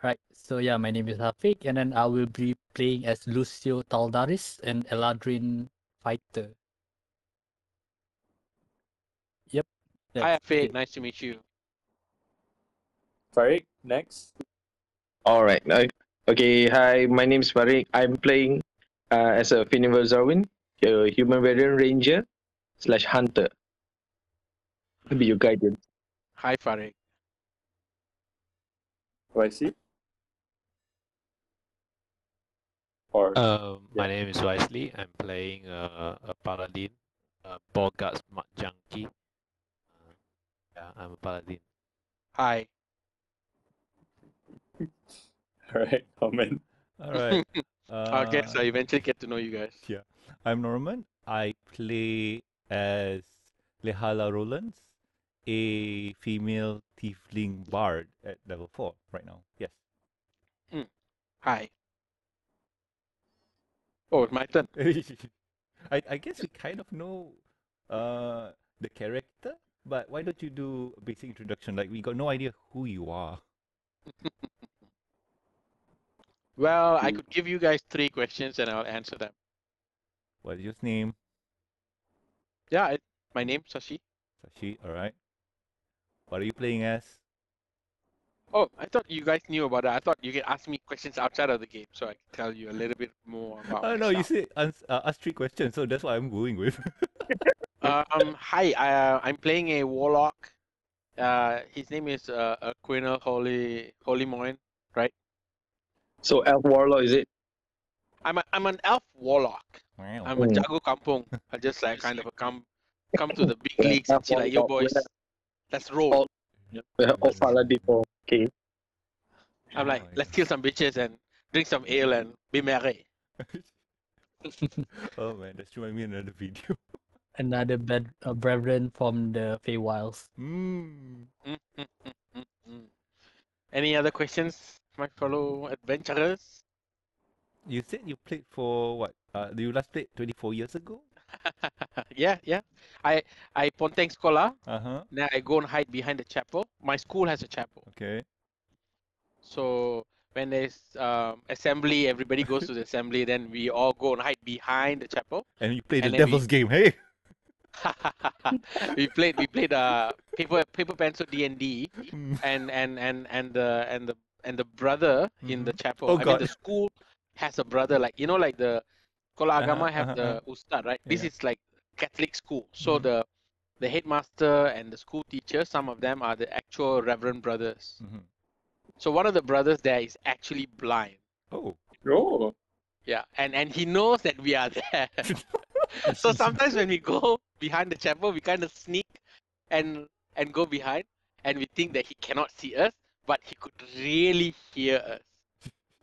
Right. So yeah, my name is Hafiq, and then I will be playing as Lucio Taldaris, an Eladrin fighter. Yep. Hi, That's Fake. it. Nice to meet you. Fariq, next. All right. Okay. Hi, my name is Fariq. I'm playing as a Finyver Zarwyn, a human variant ranger slash hunter. I'll be your guardian. Hi, Fariq. YC? Or My yeah. name is Wisely. I'm playing a Paladin, Borguts Junki. Yeah, I'm a Paladin. Hi. Alright, comment. All right. I guess I eventually get to know you guys. Yeah. I'm Norman. I play as Lehala Rollins, a female tiefling bard at level 4 right now. Yes. Hi. Oh, it's my turn. I guess we kind of know the character, but why don't you do a basic introduction? Like, we got no idea who you are. Well, I could give you guys 3 questions and I'll answer them. What is your name? Yeah, my name's Sashi. Sashi, alright. What are you playing as? Oh, I thought you guys knew about that. I thought you could ask me questions outside of the game so I could tell you a little bit more about Oh no, you myself. said ask 3 questions, so that's what I'm going with. Hi, I'm playing a Warlock. His name is Erquinal Holimion, right? So Elf Warlock, is it? I'm an elf warlock. Wow. I'm a jago kampung. I just like kind of come to the big leagues and see like, yo boys, let's roll. Or Paladin for King. I'm like, Oh, let's kill some bitches and drink some ale and be merry. Oh man, that's reminding me of another video. Another brethren from the Feywilds. Mm. Any other questions, my fellow adventurers? You said you played for what? You last played 24 years ago? Yeah. I ponteng sekolah. Uh-huh. Then I go and hide behind the chapel. My school has a chapel. Okay. So when there's assembly, everybody goes to the assembly. Then we all go and hide behind the chapel. And you played the And then devil's game, hey? we played paper pencil D&D, Mm. and the brother in the chapel. Oh, I mean, God. the school has a brother, like, you know, like the Sekolah Agama have the uh-huh. ustad, right? This Yeah. is like Catholic school. So the headmaster and the school teacher, some of them are the actual reverend brothers. So one of the brothers there is actually blind. Oh. Oh. Yeah, and he knows that we are there. So sometimes when we go behind the chapel, we kind of sneak and go behind, and we think that he cannot see us, but he could really hear us.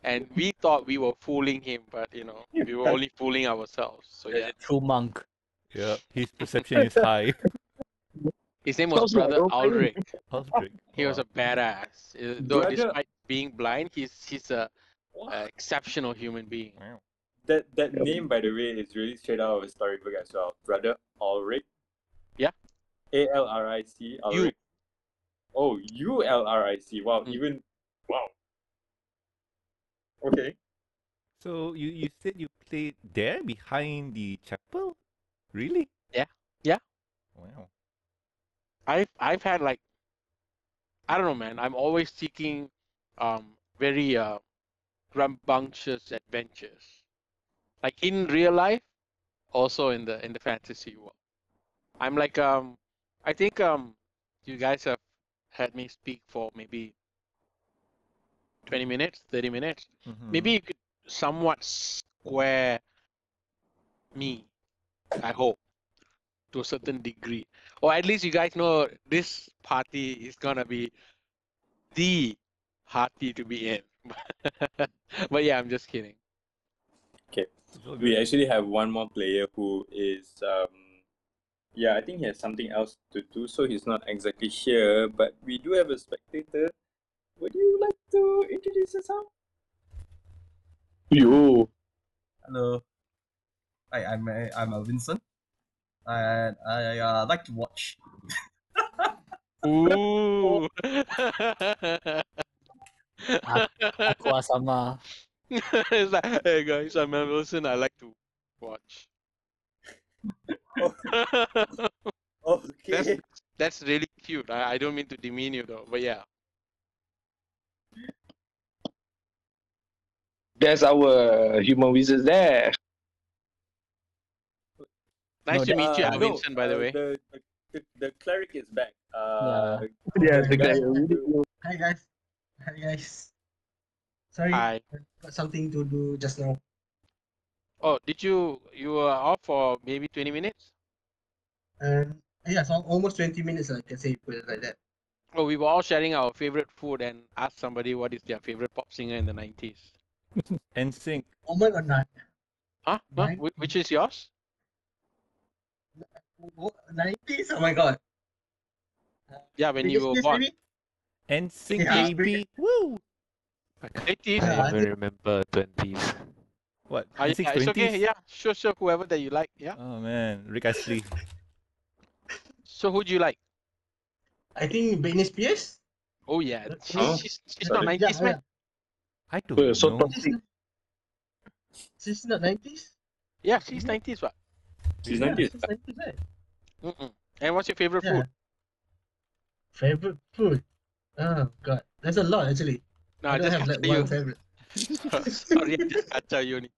And we thought we were fooling him, but you know, we were only fooling ourselves. So yeah, True monk. Yeah, his perception is high. his name was Sounds like Brother role-playing. Ulrich. Ulrich. He was a badass. Though Brother- despite being blind, he's a exceptional human being. Wow. That name, by the way, is really straight out of a storybook as well. Brother Ulrich. Yeah. ALRIC. Ulrich. Oh, ULRIC. Wow. Mm. Even wow. Okay. So you said you played there behind the chapel? Really? Yeah. Wow. I've had like, I don't know, man. I'm always seeking very rambunctious adventures, like in real life, also in the fantasy world. I'm like I think you guys have had me speak for maybe 20 minutes, 30 minutes. Maybe you could somewhat square me, I hope, to a certain degree, or at least you guys know this party is gonna be the party to be in. But yeah, I'm just kidding. Okay. It's all We good. actually have one more player who is yeah, I think he has something else to do, so he's not exactly here, but we do have a spectator. Would you like to introduce yourself? You. Hello. Hi, I'm Vincent, and I like to watch. Ooh. Aqua sama. It's like, hey guys, I'm Mel Wilson. I like to watch. Okay. That's really cute. I don't mean to demean you though, but yeah. There's our human wizards there. Nice to meet you, that- Vincent, by the way. The cleric is back. Yeah. Yes, the guys, guy. Hi guys. Hi guys. Sorry, Hi. I got something to do just now. Oh, you were off for maybe 20 minutes? Yeah, so almost 20 minutes, I can say, put it like that. Oh, we were all sharing our favorite food and asked somebody what is their favorite pop singer in the 90s. NSYNC. Woman or not? Huh? Which is yours? 90s? Oh my god. Yeah, when you were Biggest born. maybe? NSYNC, Yeah, baby. Woo! I can't 80s? Yeah, I even think- remember 20s. What? Yeah, NSYNC it's 20s? okay. Yeah, sure. Whoever that you like. Yeah. Oh man, Rick Astley. So who do you like? I think Britney Spears? Oh yeah, Oh, she's not sorry. 90s, man. I don't So know. toxic. She's not 90s? Yeah, she's 90s, what? She's Yeah, 90s. she's 90s, right? Mm-mm. And what's your favorite Yeah. food? Favorite food? Oh god, there's a lot actually. No, I don't just have like kacau you. one favorite. Sorry, I just kacau you.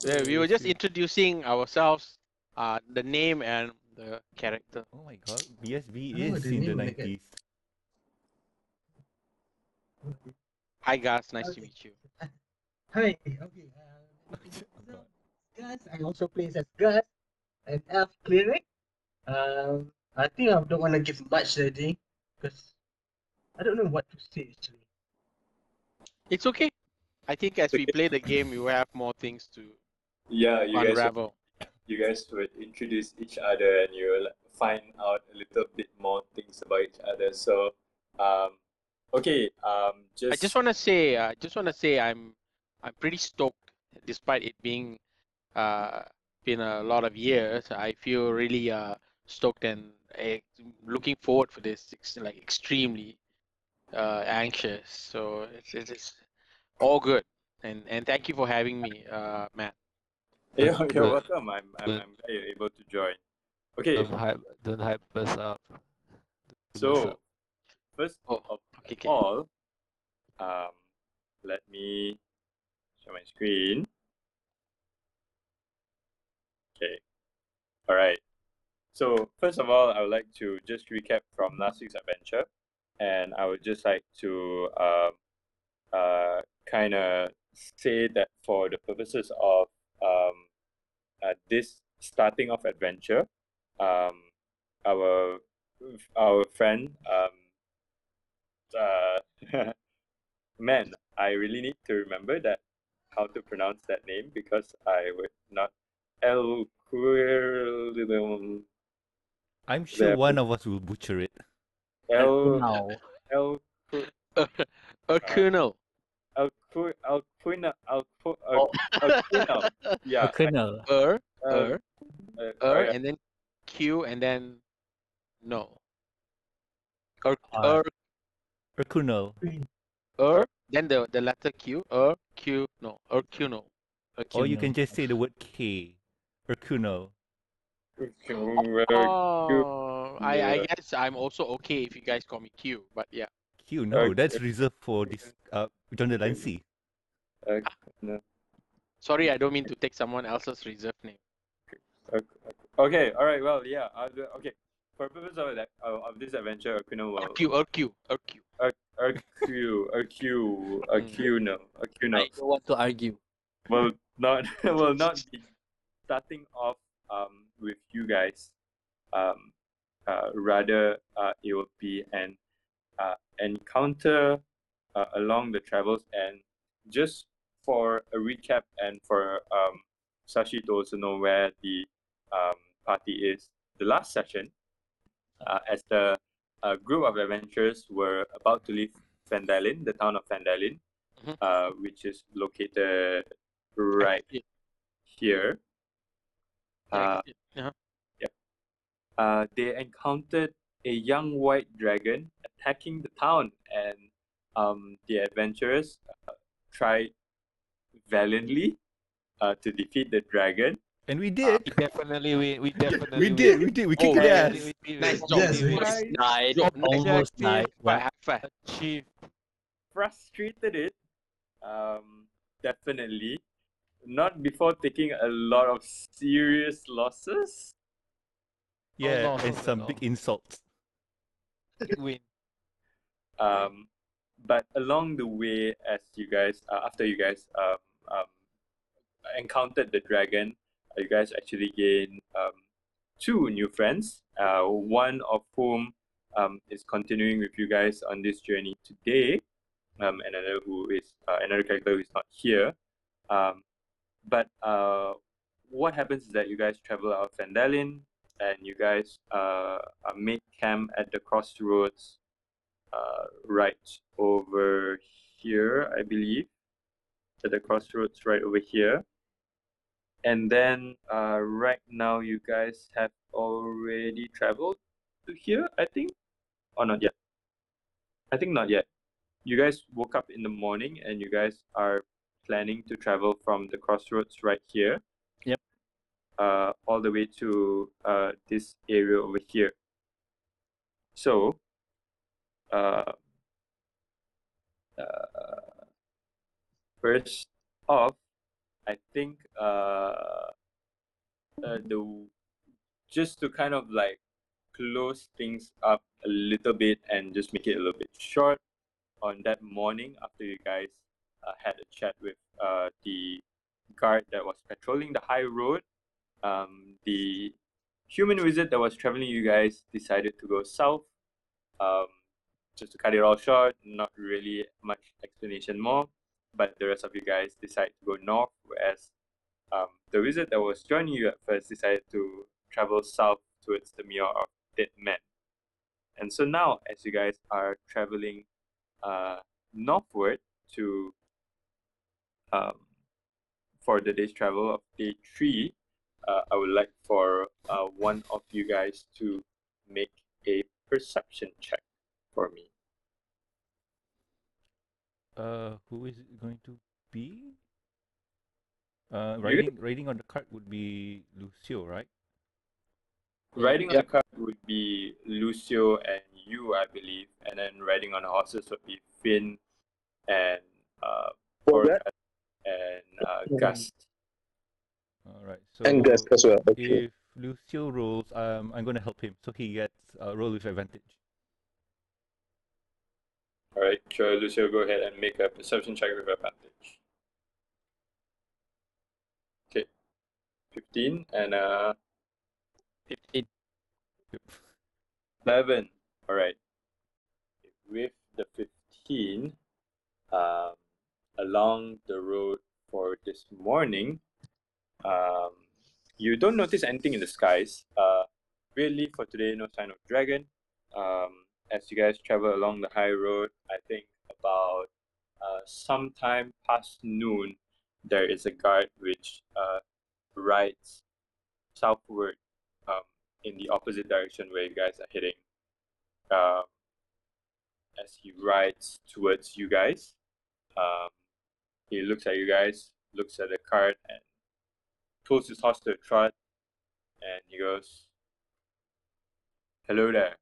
Yeah, we were just introducing ourselves, the name and the character. Oh my god, BSB Oh, is the in the name of the 90s. Hi guys, nice to Okay. meet you. Hi, okay. Gus, I also play as Gus, an elf cleric. I think I don't want to give much already because I don't know what to say actually. It's okay. I think as we play the game, we will have more things to Yeah, unravel. you guys would introduce each other and you'll find out a little bit more things about each other. So, okay, I just want to say, I'm pretty stoked, despite it being been a lot of years. I feel really stoked and looking forward for this. Like extremely anxious. So it's all good. And thank you for having me, Matt. you're Good. welcome. I'm glad you're able to join. Okay, Don't hype us up. so first Oh, of okay. all, let me share my screen. Okay, all right. So first of all, I would like to just recap from last week's adventure, and I would just like to kind of say that for the purposes of this starting of adventure, our friend man, I really need to remember that how to pronounce that name because I would not El I'm sure one of us will butcher it. El Now. El Erquinal. Alquina. Yeah. A kernel. And then Q and then no. Alright. Erquinal. Then the letter Q. Erquinal. Or you can just say the word K. Erquinal. Oh, I guess I'm also okay if you guys call me Q, but yeah. Q, no, that's reserved for this John the Lancy. Sorry, I don't mean to take someone else's reserved name. Okay, all right. Well, yeah. Okay. For purpose of that of this adventure, Aquino will Erq. Aquino. I don't want to argue. will not be starting off with you guys. Rather, it will be an encounter along the travels. And just for a recap and for Sashi to also know where the party is, the last session, as the group of adventurers were about to leave Fandalin, the town of Fandalin, which is located right here. They encountered a young white dragon attacking the town, and the adventurers tried valiantly to defeat the dragon. And we did. We definitely win. We definitely We win. did. We did. We kicked Oh, their yes. ass. Nice job. Yes, Nice yes. Guys Died. job. Almost died. High Yeah. five. Achieved. frustrated it. Definitely. Not before taking a lot of serious losses. Yeah, no, and no, some no. big insults. Big win. But along the way, as you guys, after you guys encountered the dragon, you guys actually gained two new friends. One of whom is continuing with you guys on this journey today. Another who is another character who is not here. But what happens is that you guys travel out of Fandalin and you guys make camp at the crossroads right over here, I believe. At the crossroads right over here. And then right now you guys have already traveled to here, I think? Or not yet? I think not yet. You guys woke up in the morning and you guys are planning to travel from the crossroads right here. Yep. All the way to this area over here. So, first off, I think just to kind of like close things up a little bit and just make it a little bit short, on that morning after you guys had a chat with the guard that was patrolling the high road, the human wizard that was traveling you guys decided to go south. Just to cut it all short, not really much explanation more, but the rest of you guys decide to go north, whereas the wizard that was joining you at first decided to travel south towards the Mirror of Dead Men. And so now, as you guys are traveling northward to for the day's travel of day 3, I would like for one of you guys to make a perception check for me. Who is it going to be? You Riding on the cart would be Lucio, right? Riding on the cart would be Lucio and you, I believe, and then riding on the horses would be Finn and Borguts and Gust. All right. So And Gus as well. Okay. if Lucio rolls, I'm going to help him, so he gets roll with advantage. All right, sure, Lucio, go ahead and make a perception check with advantage. Okay, 15 and 15. 11. All right. With the 15, along the road for this morning, you don't notice anything in the skies. Really, for today, no sign of dragon. As you guys travel along the high road, I think about sometime past noon, there is a guard which rides southward in the opposite direction where you guys are heading. As he rides towards you guys, he looks at you guys, looks at the cart, and pulls his horse to a trot, and he goes, "Hello there.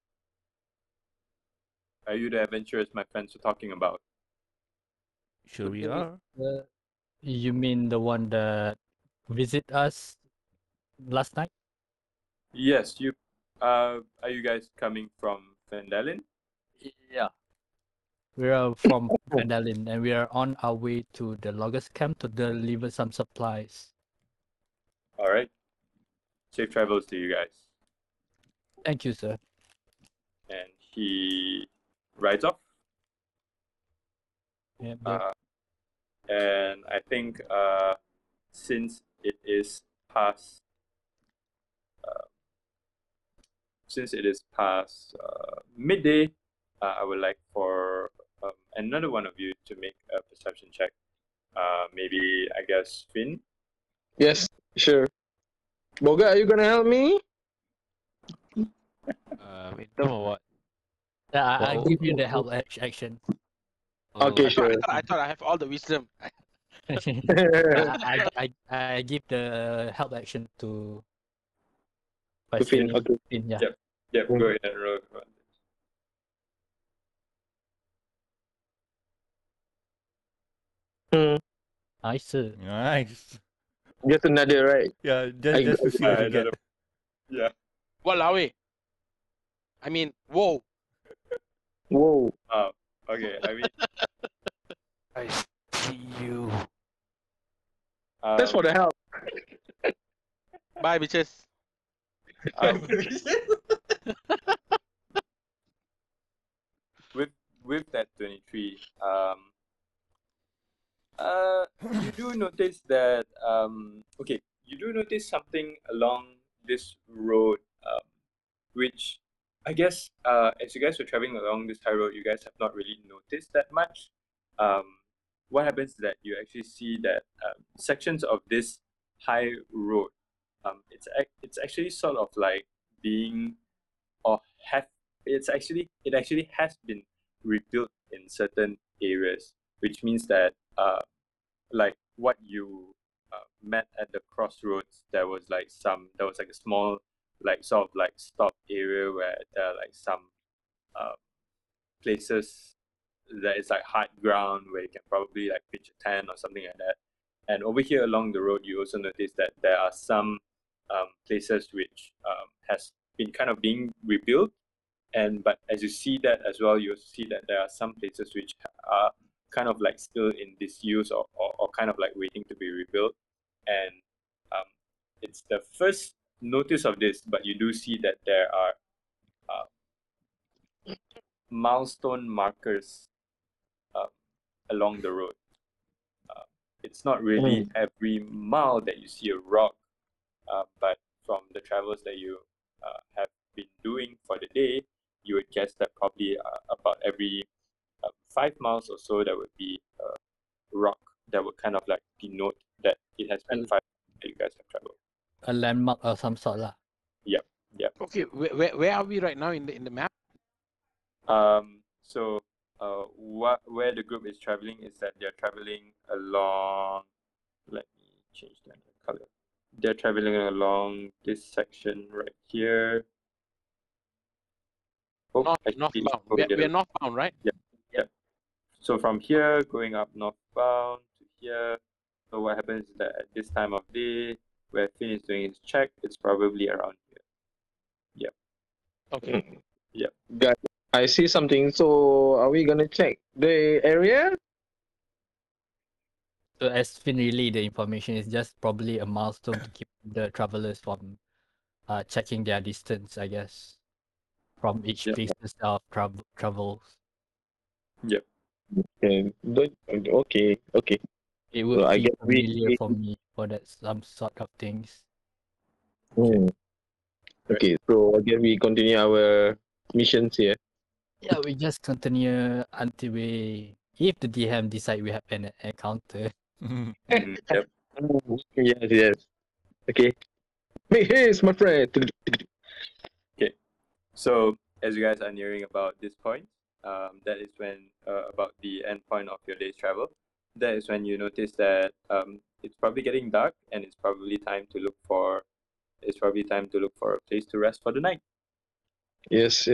Are you the adventurers my friends were talking about?" Sure we are. You mean the one that visit us last night? Yes, you. Are you guys coming from Fandalin? Yeah. We are from Paladin and we are on our way to the loggers camp to deliver some supplies. All right. Safe travels to you guys. Thank you, sir. And he rides off. Yeah, but And I think since it is past midday, I would like for another one of you to make a perception check. Maybe I guess Finn. Yes, sure. Boga, are you gonna help me? In terms of what? yeah, I Well, give you the help action. Okay, sure. I thought I have all the wisdom. I give the help action to To Finn, Finn. okay. Finn, yeah. Yep, go ahead and roll. Nice. Nice. Just another, right? Yeah, I just to see what you get. Yeah. Walao. I mean, whoa. Whoa. Okay, I mean, I see you. That's for the help. Bye, bitches. um, with that 23, you do notice that okay, you do notice something along this road, which I guess as you guys were traveling along this high road, you guys have not really noticed that much. What happens is that you actually see that sections of this high road, it's actually sort of like being or have it actually has been rebuilt in certain areas, which means that like what you met at the crossroads, there was like a small like sort of like stop area where there are like some places that is like hard ground where you can probably like pitch a tent or something like that. And over here along the road, you also notice that there are some places which has been kind of being rebuilt. And but as you see that as well, you see that there are some places which are kind of like still in disuse or kind of like waiting to be rebuilt. And it's the first notice of this, but you do see that there are milestone markers along the road. It's not really every mile that you see a rock, but from the travels that you have been doing for the day, you would guess that probably about every 5 miles or so, there would be a rock that would kind of like denote that it has been 5 miles that you guys have traveled. A landmark of some sort lah. Yep. Okay, where are we right now in the map? So where the group is traveling is that they're traveling along. Let me change the color. They're traveling along this section right here. Northbound. We're northbound, right? Yep. So from here going up northbound to here. So what happens is that at this time of day, where Finn is doing his check, it's probably around here. Yep. Okay. Yep. Guys, I see something. So are we gonna check the area? So as Finn relay the information, is just probably a milestone to keep the travelers from checking their distance, I guess, from each Yep. places of travels. Yep. Okay. It would So I feel guess we- familiar for me for that some sort of things. Okay, so I guess we continue our missions here. Yeah, we just continue until if the DM decide we have an encounter. Yep. Yes. Okay. Hey, here's my friend. So as you guys are nearing about this point, that is when about the end point of your day's travel. That is when you notice that it's probably getting dark and it's probably time to look for a place to rest for the night. Yes.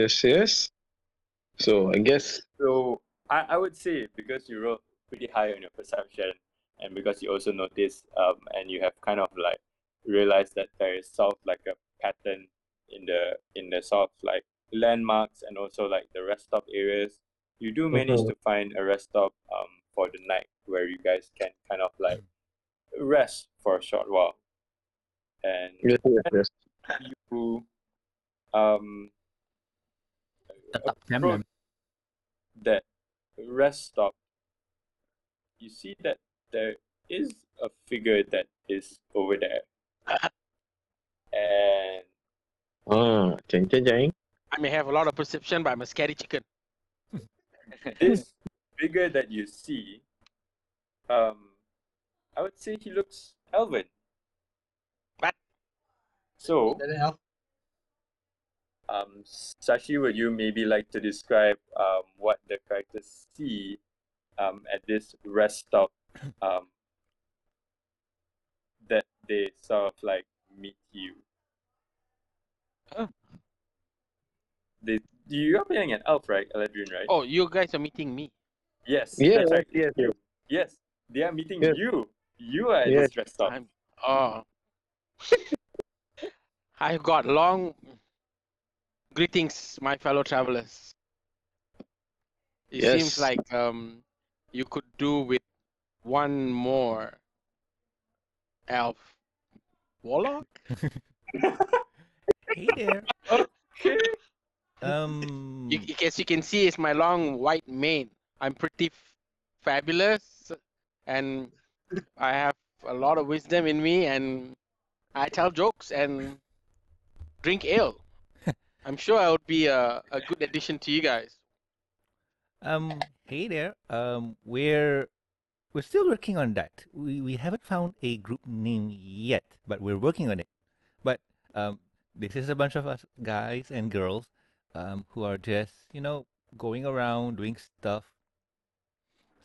So I guess So I would say because you rolled pretty high on your perception and because you also noticed and you have kind of like realized that there is sort of like a pattern in the sort of like landmarks and also like the rest stop areas, you do manage to find a rest stop for the night where you guys can kind of like rest for a short while. And yes. you Tetap camp approach that rest stop, you see that there is a figure that is over there. And Jang. I may have a lot of perception, but I'm a scary chicken. this figure that you see, I would say he looks elven. What? So, That help. Sashi, would you maybe like to describe what the characters see at this rest stop that they sort of like meet you. Oh. You are playing an elf, right, Eladrin, right? Oh, you guys are meeting me. Yes, Yeah, that's right. yes, yes. Yes, they are meeting Yes. you. You are at Yes. this rest stop. I've got long greetings, my fellow travelers. It seems Yes. like you could do with one more elf warlock. Hey there. Okay. As you can see, it's my long white mane. I'm pretty fabulous, and I have a lot of wisdom in me, and I tell jokes and drink ale. I'm sure I would be a good addition to you guys. Hey there. We're still working on that. We haven't found a group name yet, but we're working on it. But this is a bunch of us guys and girls, who are just going around doing stuff.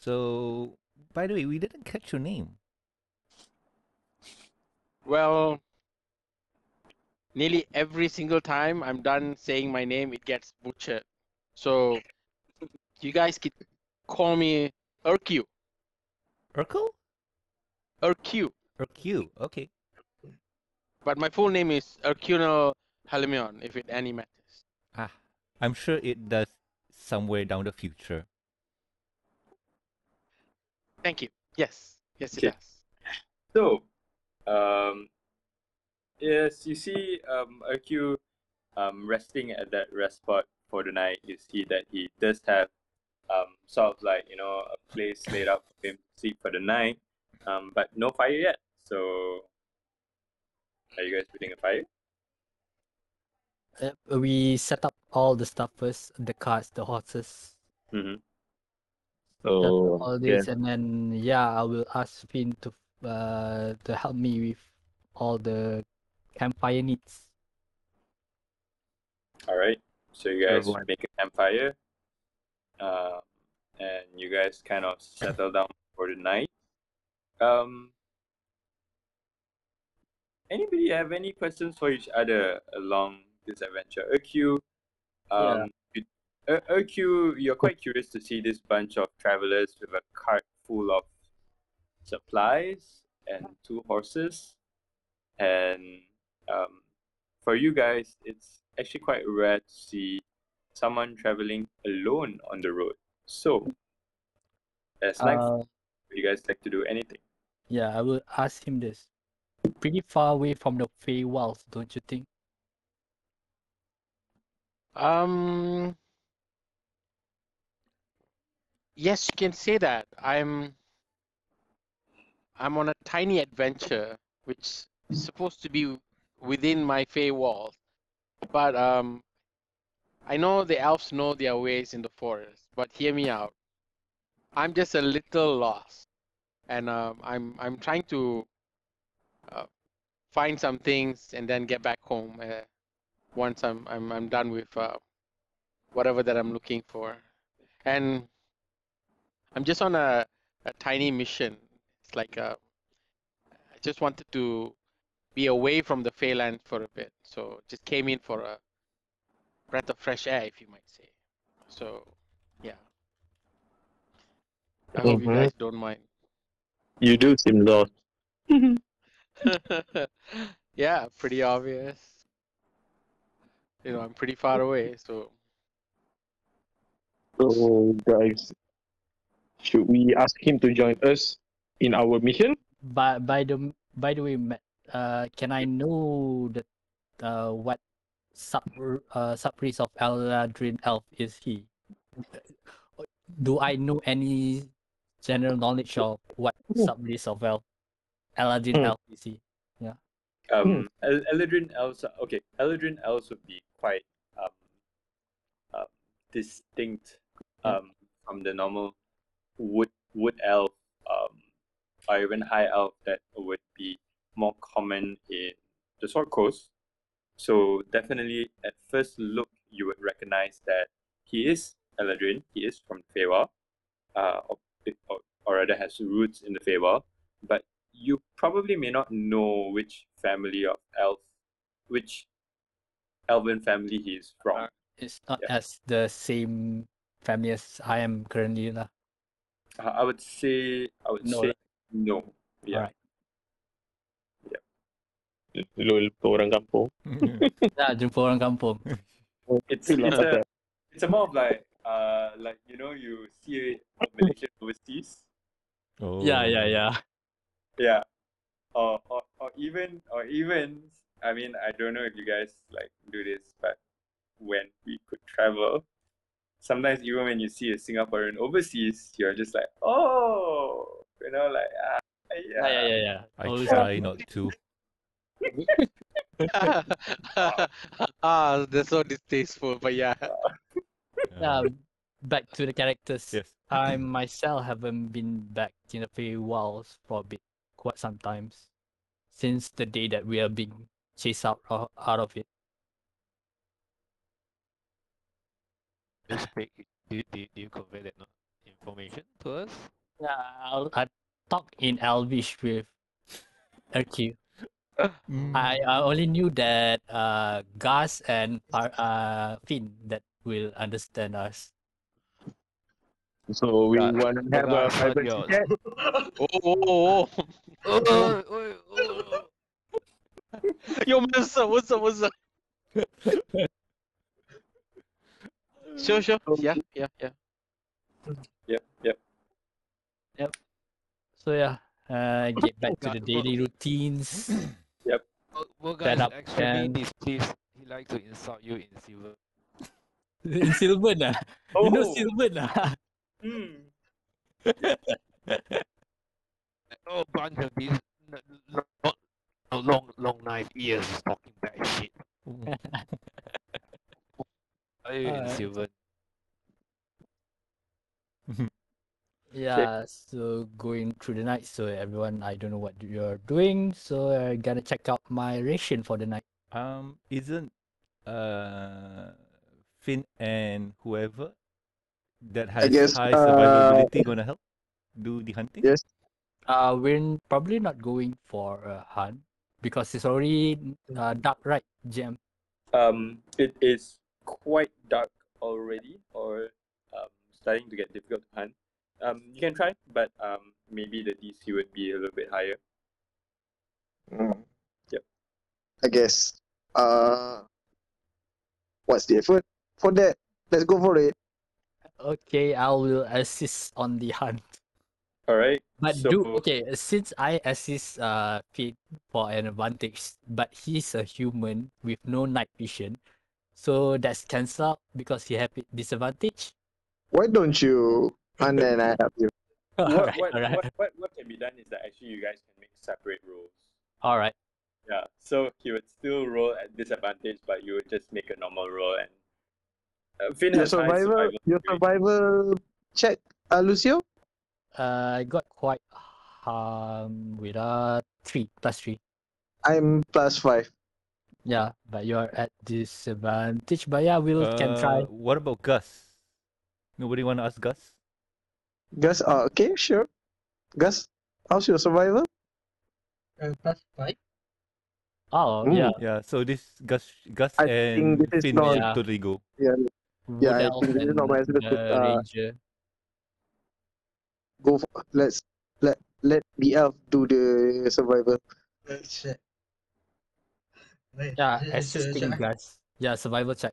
So, by the way, we didn't catch your name. Well, nearly every single time I'm done saying my name, it gets butchered. So you guys could call me Urq. Urkel? Urq. Urq. Okay. But my full name is Erquinal Holimion, if it any matters. Ah, I'm sure it does somewhere down the future. Thank you. Yes. Yes, it Okay. does. So, yes, you see, Arcu, resting at that rest spot for the night. You see that he does have, sort of like a place laid out for him to sleep for the night, but no fire yet. So, are you guys building a fire? We set up all the stuff first, the carts, the horses, Mm-hmm. So all yeah. this, and then I will ask Finn to help me with all the campfire needs. All right. So you guys Everyone. make a campfire, and you guys kind of settle down for the night. Anybody have any questions for each other along this adventure? Urq, Urq, you're quite curious to see this bunch of travelers with a cart full of supplies and 2 horses. And for you guys, it's actually quite rare to see someone traveling alone on the road. So, as night, you guys like to do anything? Yeah, I will ask him this. Pretty far away from the Feywilds, don't you think? Yes, you can say that. I'm on a tiny adventure, which is supposed to be within my Fey walls. But I know the elves know their ways in the forest, but hear me out. I'm just a little lost, and I'm trying to find some things and then get back home once I'm done with whatever that I'm looking for. And I'm just on a tiny mission. It's like I just wanted to be away from the Feyland for a bit, so just came in for a breath of fresh air, if you might say. So, yeah. I hope you guys don't mind. You do seem lost. Yeah, pretty obvious. I'm pretty far away, so So guys, should we ask him to join us in our mission? By the way, Matt, can I know that what sub-race of Eladrin elf is he? Do I know any general knowledge of what sub-race of Eladrin elf is he? Yeah. Eladrin elves. Okay, Eladrin elves would be quite distinct from the normal wood elf or even high elf that would be more common in the Sword Coast. So definitely at first look you would recognize that he is Eladrin, he is from Feywild, or or rather has roots in the Feywild, but you probably may not know which elven family he is from. It's not Yeah. as the same family as I am currently lah. I would say No, say no. Yeah. Alright. Lol, orang kampung. Ya, jumpa orang kampung. It's a more of like you see a Malaysian overseas. Oh. Yeah. Yeah. Or even I mean, I don't know if you guys like do this, but when we could travel, sometimes even when you see a Singaporean overseas, you're just like, oh, like Yeah. I Always try not to. That's so distasteful, but yeah. Yeah, back to the characters. Yes. I myself haven't been back in the Feywild for a bit, quite some times, since the day that we are being chased out of it. You speak. Do you convey that information to us? Yeah, I talked in Elvish with Erquinal. I only knew that Gus and Finn that will understand us. So we want to have a Bagas, private yours. chat. Oh. Yo, what's up? Sure. Yeah. Yep. So yeah, get back to the daily routines. Bagas, up actually, and- this please. He likes to insult you in silver. In Sylvan, you know Sylvan. Oh, bunch of these long knife ears talking that shit. Are you in Alright. silver? Yeah, so going through the night. So everyone, I don't know what you're doing. So I'm gonna check out my ration for the night. Isn't Finn and whoever that has guess, high survivability gonna help do the hunting? Yes. We're probably not going for a hunt because it's already dark, right, Jam? It is quite dark already, or starting to get difficult to hunt. You can try, but maybe the DC would be a little bit higher. Yep. I guess. What's the effort for that? Let's go for it. Okay, I will assist on the hunt. All right. But So since I assist Finn for an advantage, but he's a human with no night vision, so that's cancelled because he have disadvantage. Why don't you and then I help you? what Alright. what can be done is that actually you guys can make separate rolls. Alright. Yeah. So he would still roll at disadvantage, but you would just make a normal roll, and Finn Your has high survival, your survival. survival check, Lucio? I got quite with 3 plus 3. I'm +5. Yeah, but you're at disadvantage. But yeah, can try. What about Gus? Nobody wanna ask Gus? Gus, okay, sure. Gus, how's your survival? +5. Oh Mm. yeah, Yeah, so this Gus I and think this is Finn not- should Yeah. totally go. Yeah, Wood I Elf think this is and not my the good, ranger. go for, let the elf do the survival. Let's check. Right. Yeah, Should- assisting should I- guys. Yeah, survival check.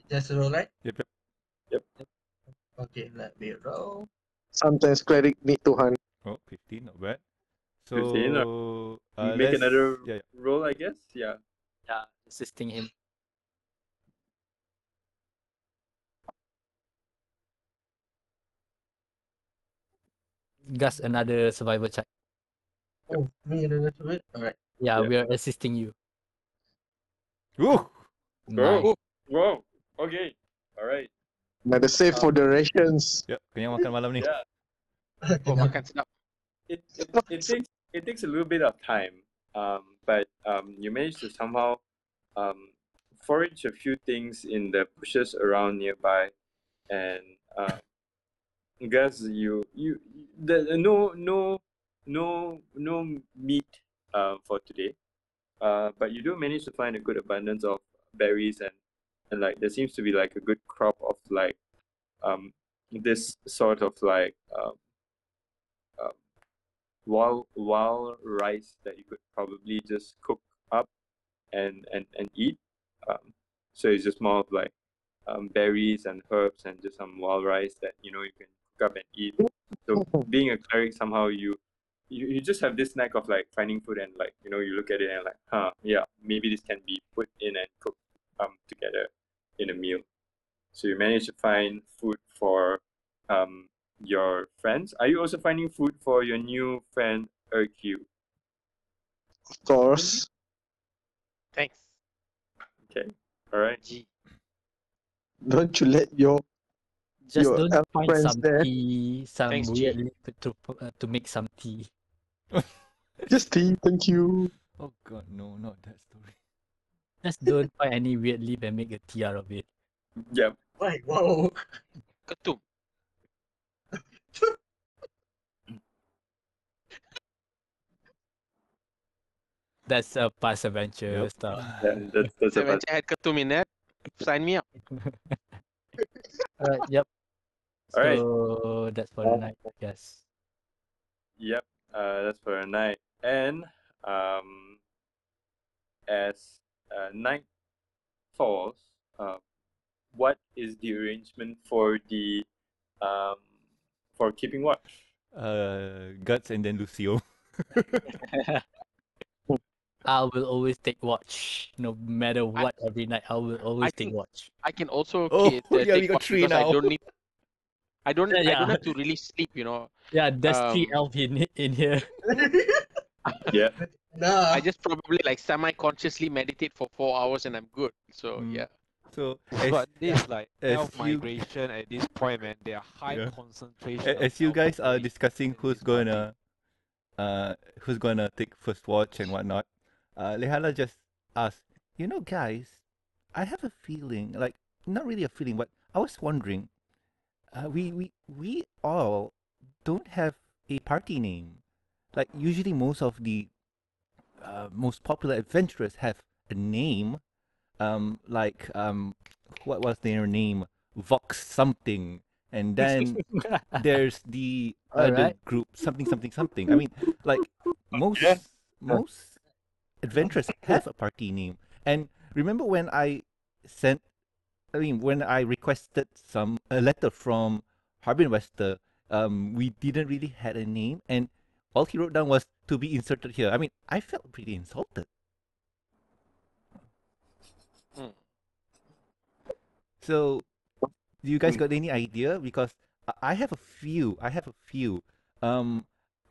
Just roll, right? Yep. Okay, let me roll. Sometimes cleric need to hunt. Oh, 15, not bad. 15, So make let's- another yeah. roll, I guess. Yeah. Yeah, assisting him. Gus, another survival check. Oh, me the rest of it? Alright. Yeah, Yeah. we are assisting you. Woo! Nice. Whoa. Okay. All right. Another save for the rations. Yep, kenyang makan malam ni. Yeah. Oh, makan sedap. It takes a little bit of time. But you manage to somehow forage a few things in the bushes around nearby, and Gus, no meat for today. But you do manage to find a good abundance of berries and like there seems to be like a good crop of like this sort of like um wild rice that you could probably just cook up and eat. So it's just more of like berries and herbs and just some wild rice that you can cook up and eat. So being a cleric, somehow you just have this knack of like finding food and like you look at it and like, yeah, maybe this can be put in and cooked together in a meal. So you manage to find food for your friends. Are you also finding food for your new friend Erq? Of course. Thanks. Okay, all right. G. Don't you let your Just don't elf find friends some there. tea, some Thanks, weird G. leaf to make some tea. Just tea, thank you. Oh god, no, not that story. Just don't find any weird leaf and make a tea out of it. Yeah. Why? Wow. Ketum. That's a past adventure Yep. stuff. That's If about I had Ketum in it, sign me up. Alright, yep. All right. So that's for the night, I guess. Yep. That's for a night. And as night falls, what is the arrangement for the for keeping watch? Guts and then Lucio. I will always take watch. No matter what, every night I will always take think- watch. I can also Oh, take yeah, we got watch 3 because I now. don't need. I don't Yeah. have to really sleep. Yeah, there's 3 Um, elf in here. Yeah. Nah. I just probably like semi-consciously meditate for 4 hours and I'm good. So Mm. yeah. So But this like as elf you- migration at this point, man, there are high Yeah. concentration. of as you elf guys are population discussing in this party. who's gonna take first watch and whatnot, Lehala just asked, guys, I have a feeling, like not really a feeling, but I was wondering, we all don't have a party name. Like usually most of the most popular adventurers have a name, what was their name? Vox something. And then there's the other Alright. group, something, something, something. I mean, like most adventurers have a party name. And remember when when I requested a letter from Harbin Wester, we didn't really had a name, and all he wrote down was to be inserted here. I mean, I felt pretty insulted. Hmm. So, do you guys got any idea? Because I have a few.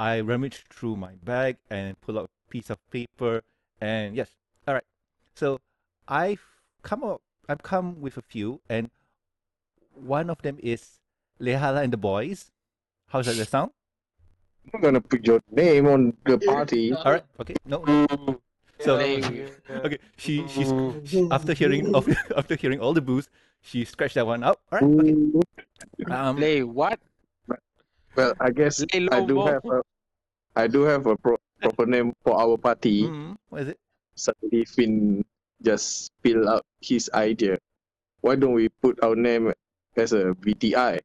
I rummaged through my bag and pull out a piece of paper, and yes, all right. So, I've come with a few, and one of them is Lehala and the Boys. How's that sound? I'm gonna put your name on the party. All right. Okay. No. So okay, she's after hearing all the boos, she scratched that one out. All right. Okay. Play what? Well, I guess Lay I low do mo. have a proper name for our party. What is it? Suddenly Finn just spill out his idea. Why don't we put our name as a VTI?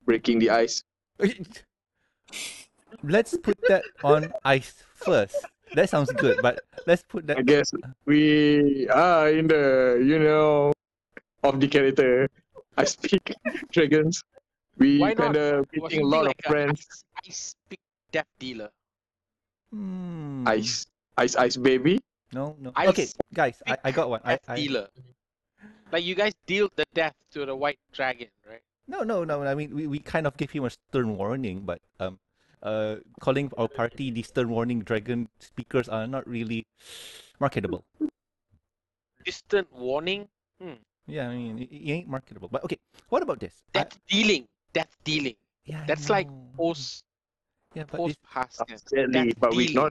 Breaking the ice. Let's put that on ice first. That sounds good, but let's put that. I guess we are in the of the character. I speak dragons. We Why not? kind of It was meeting a something lot like of friends. ice pick death dealer. Ice baby. No. Ice Okay, guys, I got one. Death dealer. Like you guys deal the death to the white dragon, right? No. I mean, we kind of gave him a stern warning, but calling our party the stern warning dragon speakers are not really marketable. Distant warning. Yeah, I mean, it ain't marketable. But okay, what about this? Death dealing. Yeah, I That's like know. post Yeah, but post past. Sadly, Death but we're dealing.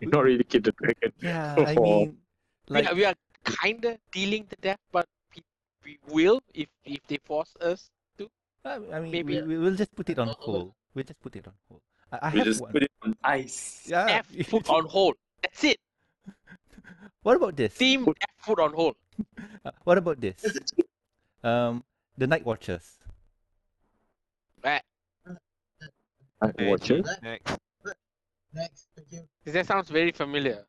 not really keep the dragon. yeah, I for- mean, like we are kinda dealing the death, but we will if they force us to. I mean, Maybe. we'll just put it on hold. We'll just put it on hold. I We have just one. put it on ice. Yeah. F foot on hold. That's it. What about this? Team F foot on hold. What about this? The Night Watchers. Eh, Okay, Watcher. next. Next, thank you. that sounds very familiar.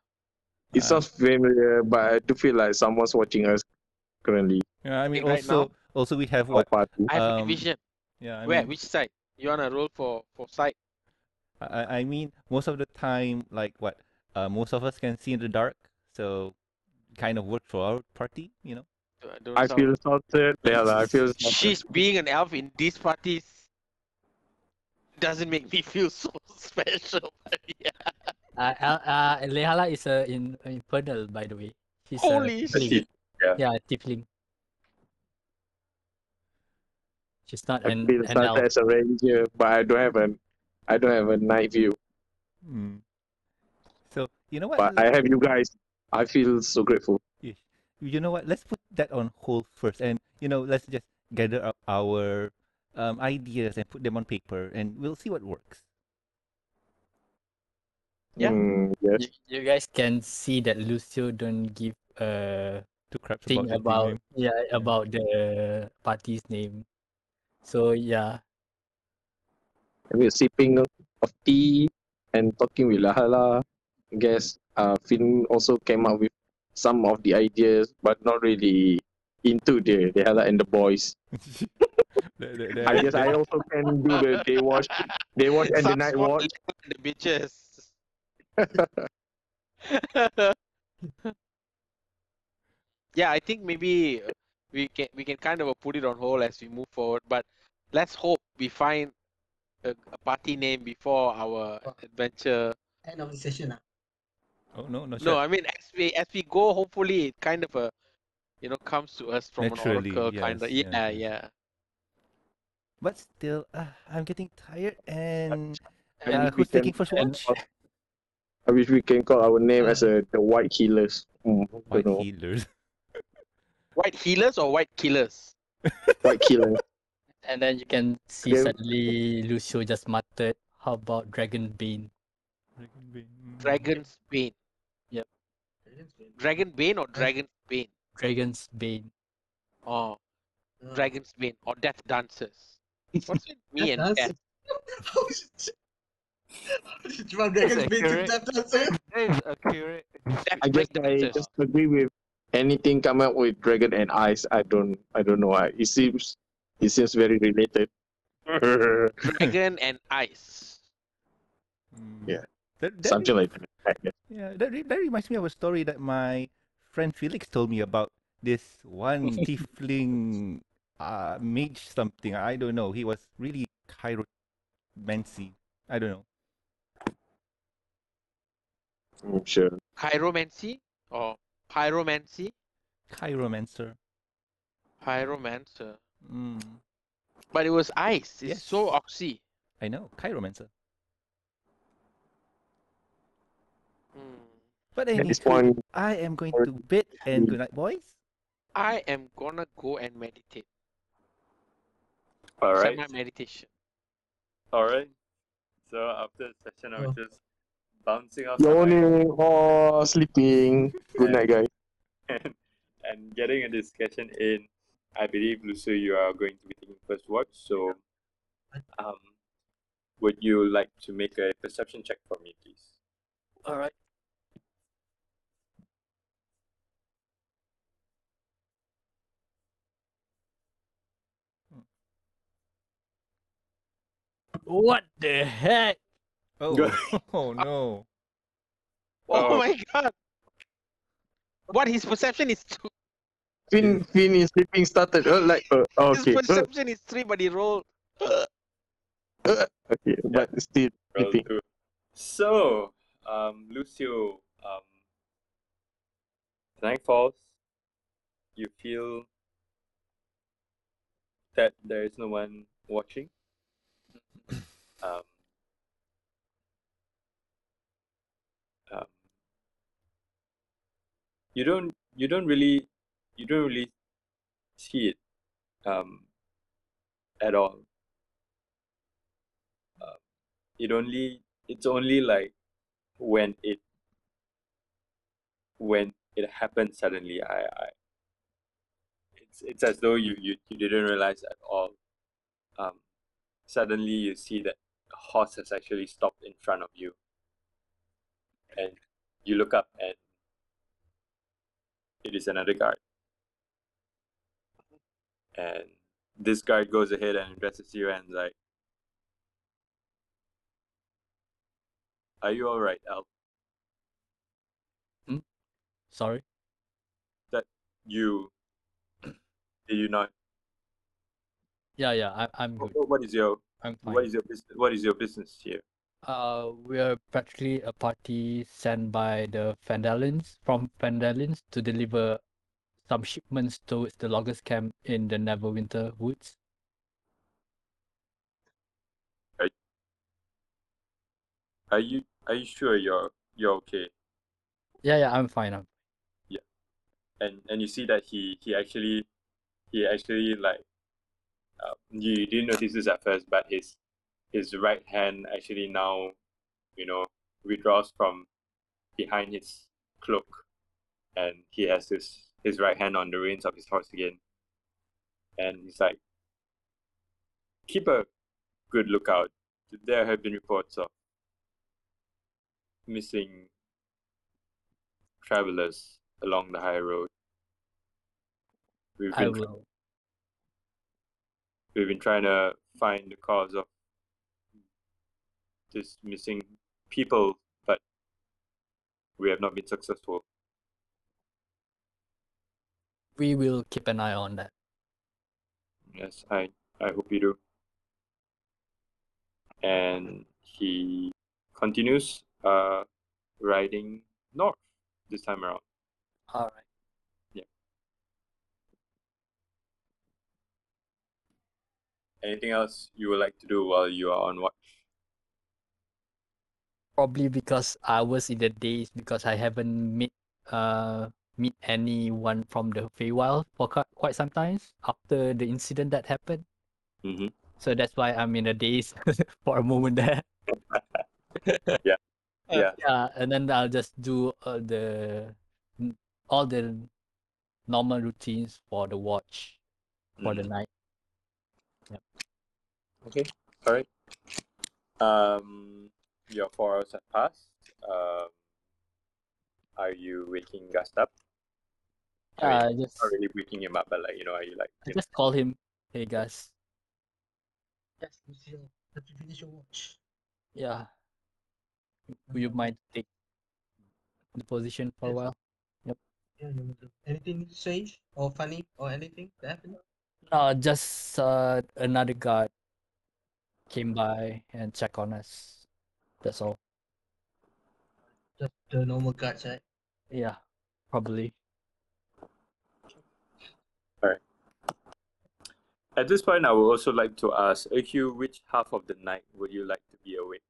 It sounds familiar, but I do feel like someone's watching us currently. Yeah, I mean, Right now? also we have Our what? party. I have a Um, division. Yeah, I Where? mean, Which side? You wanna roll for side? I mean, most of the time, like what? Most of us can see in the dark, so kind of work for our party, you know. Don't I sound- feel salted. Yeah, I feel salted. She's being an elf in these parties doesn't make me feel so special. But yeah. Lehala is in infernal, by the way. She's Holy a tiefling. shit. Yeah, tiefling. She's not I feel an salted elf. as a ranger, but I don't have a night view. Hmm. So you know what? But I have you guys. I feel so grateful. Yes. You know what? Let's put that on hold first, and let's just gather up our ideas and put them on paper, and we'll see what works. Yeah. Yes. You guys can see that Lucio don't give To craps thing about the about name. about the party's name. So yeah, We're sipping of tea and talking with Lahala. I guess Finn also came up with some of the ideas, but not really into the Lahala and the boys. I guess I also can do the day watch and the Some night small watch. the bitches. Yeah, I think maybe we can kind of put it on hold as we move forward. But let's hope we find a party name before our adventure. End of the session. Oh no, not No, sure. I mean as we go, hopefully it kind of comes to us from Naturally, an oracle kind of. yes, Yeah, yes. yeah. But still, I'm getting tired. And I wish we who's taking can- first watch? I wish we can call our name as the White Healers. White Don't know. healers. White healers or white killers? White Killer. and then you can see Okay. suddenly Lucio just muttered, "How about Dragon Bane?" Dragon's Bane. Dragon Bane or Dragon's Bane? Dragon's Bane. Oh, Dragon's Bane or Death Dancers. What's with me and Death? Cuma Dragon's Bane to accurate. Death Dancer. That is accurate. Death I guess Break I Dancers. just agree with anything come up with dragon and eyes. I don't know why. It seems very related. Dragon and Ice. Yeah. That, Something like that. I guess. Yeah, that reminds me of a story that my friend Felix told me about this one tiefling mage something. I don't know. He was really chiromancy. I don't know. I'm sure. Chiromancy or Pyromancy? Chiromancer. Pyromancer. Mm, But it was ice. It's Yes. so oxy. I know. Chiromancer. Hmm. But At this anyway, point, I am going to bed and good night, boys. I am gonna go and meditate. All right. Semi-meditation. All right. So after the session, I was just bouncing off yawning or sleeping. Good night, guys. and getting a discussion in. I believe, Lucio, you are going to be taking first watch. So, would you like to make a perception check for me, please? All right. What the heck? Oh, oh no. Oh Oh. my god! What his perception is two. Finn is sleeping started. His Okay. perception is 3, but he rolled. Okay, but still Roll sleeping. 2. So, Lucio, night falls. You feel that there is no one watching. Um, you don't really see it at all. it's only like when it happens suddenly. It's as though you didn't realize at all. Suddenly you see that a horse has actually stopped in front of you, and you look up and it is another guard. And this guard goes ahead and addresses you and is like, "Are you all right, Elf?" Sorry. That you did you not? Yeah, I'm good. What is your I'm fine. what is your business? What is your business here? We are practically a party sent by the Fandalins to deliver some shipments towards the loggers camp in the Neverwinter Woods. Are you sure you're okay? Yeah, I'm fine. And you see that he actually like you didn't notice this at first, but his right hand actually now, withdraws from behind his cloak, and he has his right hand on the reins of his horse again, and he's like, "Keep a good lookout. There have been reports of missing travelers along the high road. We've I been will. we've been trying to find the cause of this missing people, but we have not been successful." We will keep an eye on that. Yes, I hope you do. And he continues riding north this time around. All right. Anything else you would like to do while you are on watch? Probably because I was in the days because I haven't meet anyone from the Feywild for quite some time after the incident that happened. Mm-hmm. So that's why I'm in the days for a moment there. Yeah. Yeah, and then I'll just do all the normal routines for the watch for the night. Okay. All right. Your 4 hours have passed. Are you waking Gus up? I Not just really waking him up, but like, are you like, I just call him, "Hey guys, Yes, Lucio. Have you finished your watch? yeah, would you mind to take the position for a Yes. while?" Yeah, you will. Anything strange or funny or anything that happened? Just another guard came by and check on us. That's all. Just the normal guards, right? Yeah, probably. At this point, I would also like to ask AQ, which half of the night would you like to be awake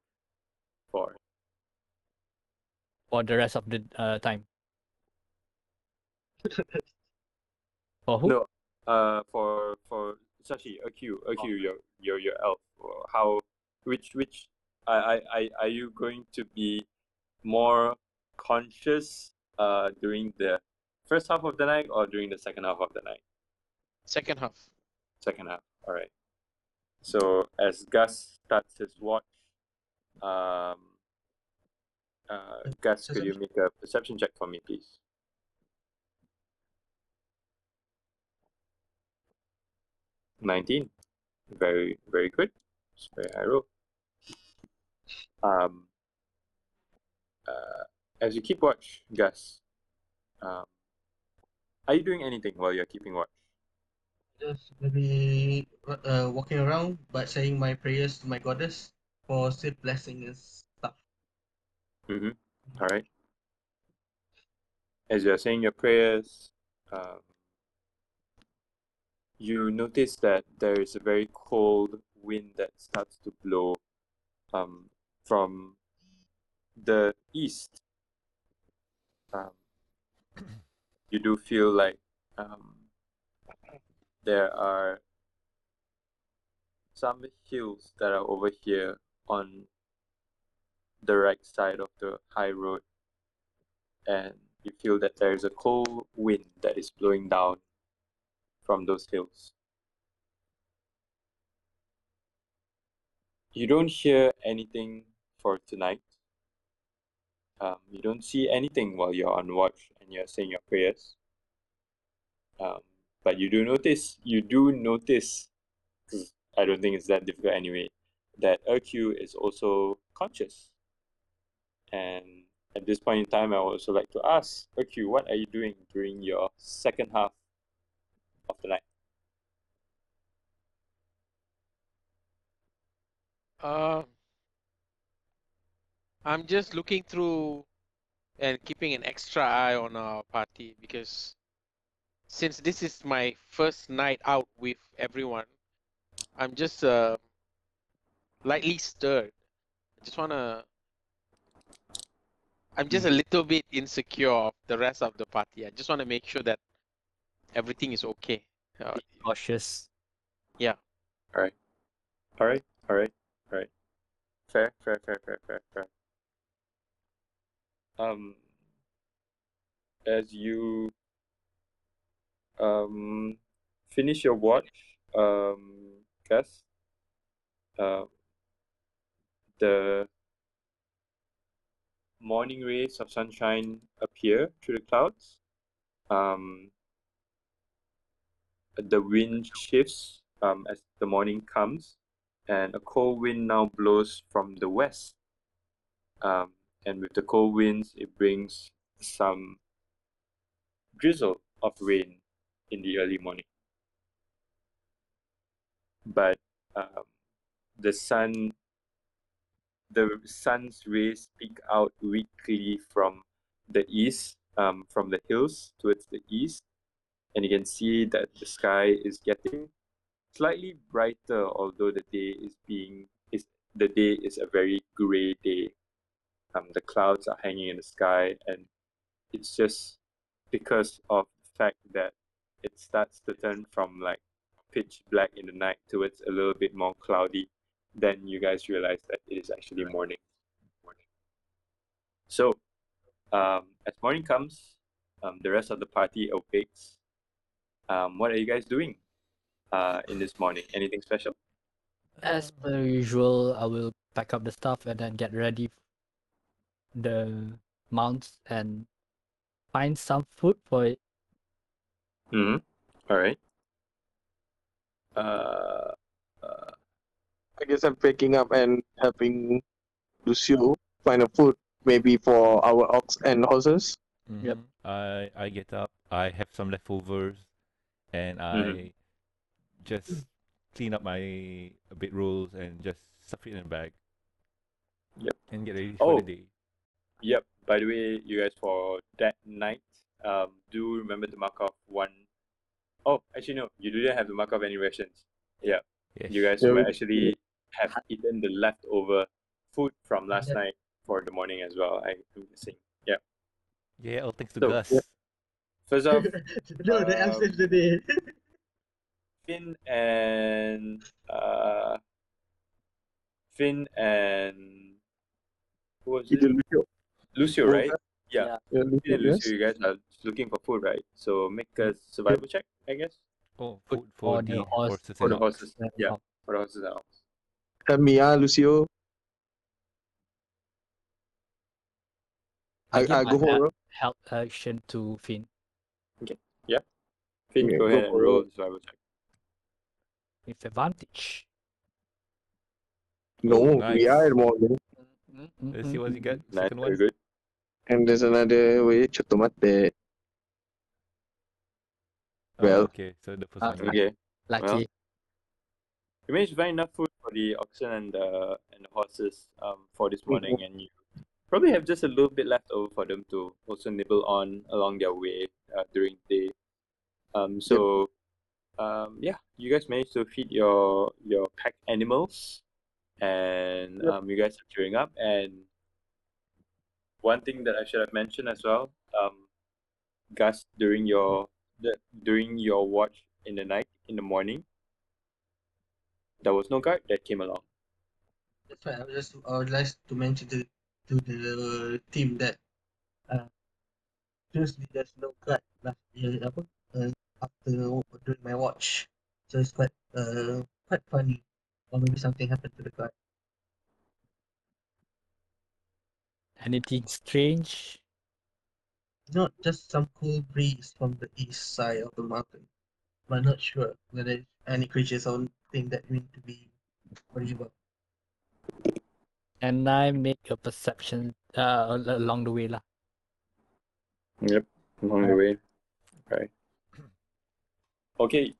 for? For the rest of the time. For who? No, for Sashi, AQ, your elf. How, which are you going to be more conscious during the first half of the night or during the second half of the night? Second half. Second half. All right. So as Gus starts his watch, Gus, could you make a perception check for me, please? 19. Very, very good. It's very high roll. As you keep watch, Gus, are you doing anything while you're keeping watch? Just maybe walking around but saying my prayers to my goddess for safe blessing and stuff. Mm-hmm. All right. As you're saying your prayers, you notice that there is a very cold wind that starts to blow from the east. You do feel like there are some hills that are over here on the right side of the high road, and you feel that there is a cold wind that is blowing down from those hills. You don't hear anything for tonight. You don't see anything while you're on watch and you're saying your prayers. But you do notice, 'cause I don't think it's that difficult anyway, that Erquinal is also conscious. And at this point in time, I would also like to ask, Erquinal, what are you doing during your second half of the night? I'm just looking through and keeping an extra eye on our party, because since this is my first night out with everyone, I'm just lightly stirred. I'm just a little bit insecure of the rest of the party. I just want to make sure that everything is okay. Be cautious. Yeah. All right. Fair. As you finish your watch, Gus, the morning rays of sunshine appear through the clouds. The wind shifts as the morning comes, and a cold wind now blows from the west. And with the cold winds, it brings some drizzle of rain in the early morning. But the sun's rays peek out weakly from the east, from the hills towards the east, and you can see that the sky is getting slightly brighter, although the day is a very gray day. The clouds are hanging in the sky, and it's just because of the fact that it starts to turn from like pitch black in the night towards a little bit more cloudy, then you guys realize that it is actually morning. So, as morning comes, the rest of the party awakes. What are you guys doing in this morning? Anything special? As per usual, I will pack up the stuff and then get ready the mounts and find some food for it. Mm-hmm. All right. I guess I'm picking up and helping Lucio find a food, maybe for our ox and horses. Yep. I get up. I have some leftovers, and I just clean up my bedrolls and just stuff it in a bag. Yep. And get ready for the day. Yep. By the way, you guys, for that night, do remember to mark off one. Oh, actually no, you didn't have to mark off any rations. Yeah. Yes. You guys will actually have eaten the leftover food from last night for the morning as well. I'm guessing. Yeah. Yeah, all thanks to So, Gus. First off, No, the elf saves the day. Finn and who was it? Lucio, right? Yeah. Finn and Lucio, you guys are looking for food, right? So make a survival check, I guess. Oh, Food food for the the horses For and the ox. horses. Yeah. For the horses and ox. Help me, Lucio. I'll I give go my for help action to Finn Finn, Okay, go go ahead and for roll it. the survival check. with advantage. No, Oh, we nice. are at morning. Let's see what you got. Nice, Second very one. good. And there's another way. Chotomate. Well. Okay, so the first one. Okay. Lucky. You managed to find enough food for the oxen and the horses for this morning, and you probably have just a little bit left over for them to also nibble on along their way during the day. Yeah, you guys managed to feed your pack animals, and you guys are cheering up. And one thing that I should have mentioned as well, Gus, during your watch in the night, in the morning, there was no guard that came along. That's why I would like to mention to the team that seriously there's no guard last year after during my watch. So it's quite funny. Or maybe something happened to the guard. Anything strange? Not just some cool breeze from the east side of the mountain. But not sure whether any creatures or thing that we need to be worried about. And I make a perception along the way lah. Yep, along the way. Right. Okay.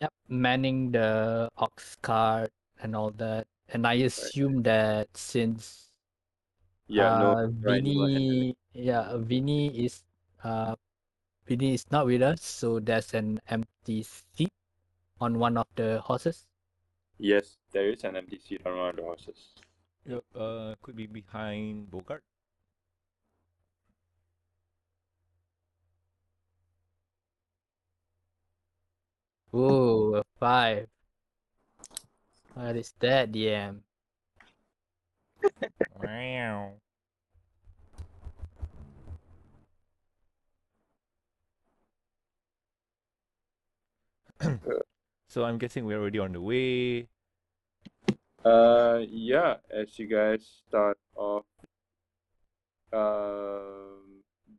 Yep, manning the ox cart and all that. And I assume that since Yeah, no, right. Vinny is Vinny is not with us, so there's an empty seat on one of the horses. Yes, there is an empty seat on one of the horses. Yep, could be behind Bogart. Whoa, a 5. What is that, DM? Wow. So I'm guessing we're already on the way. Yeah, as you guys start off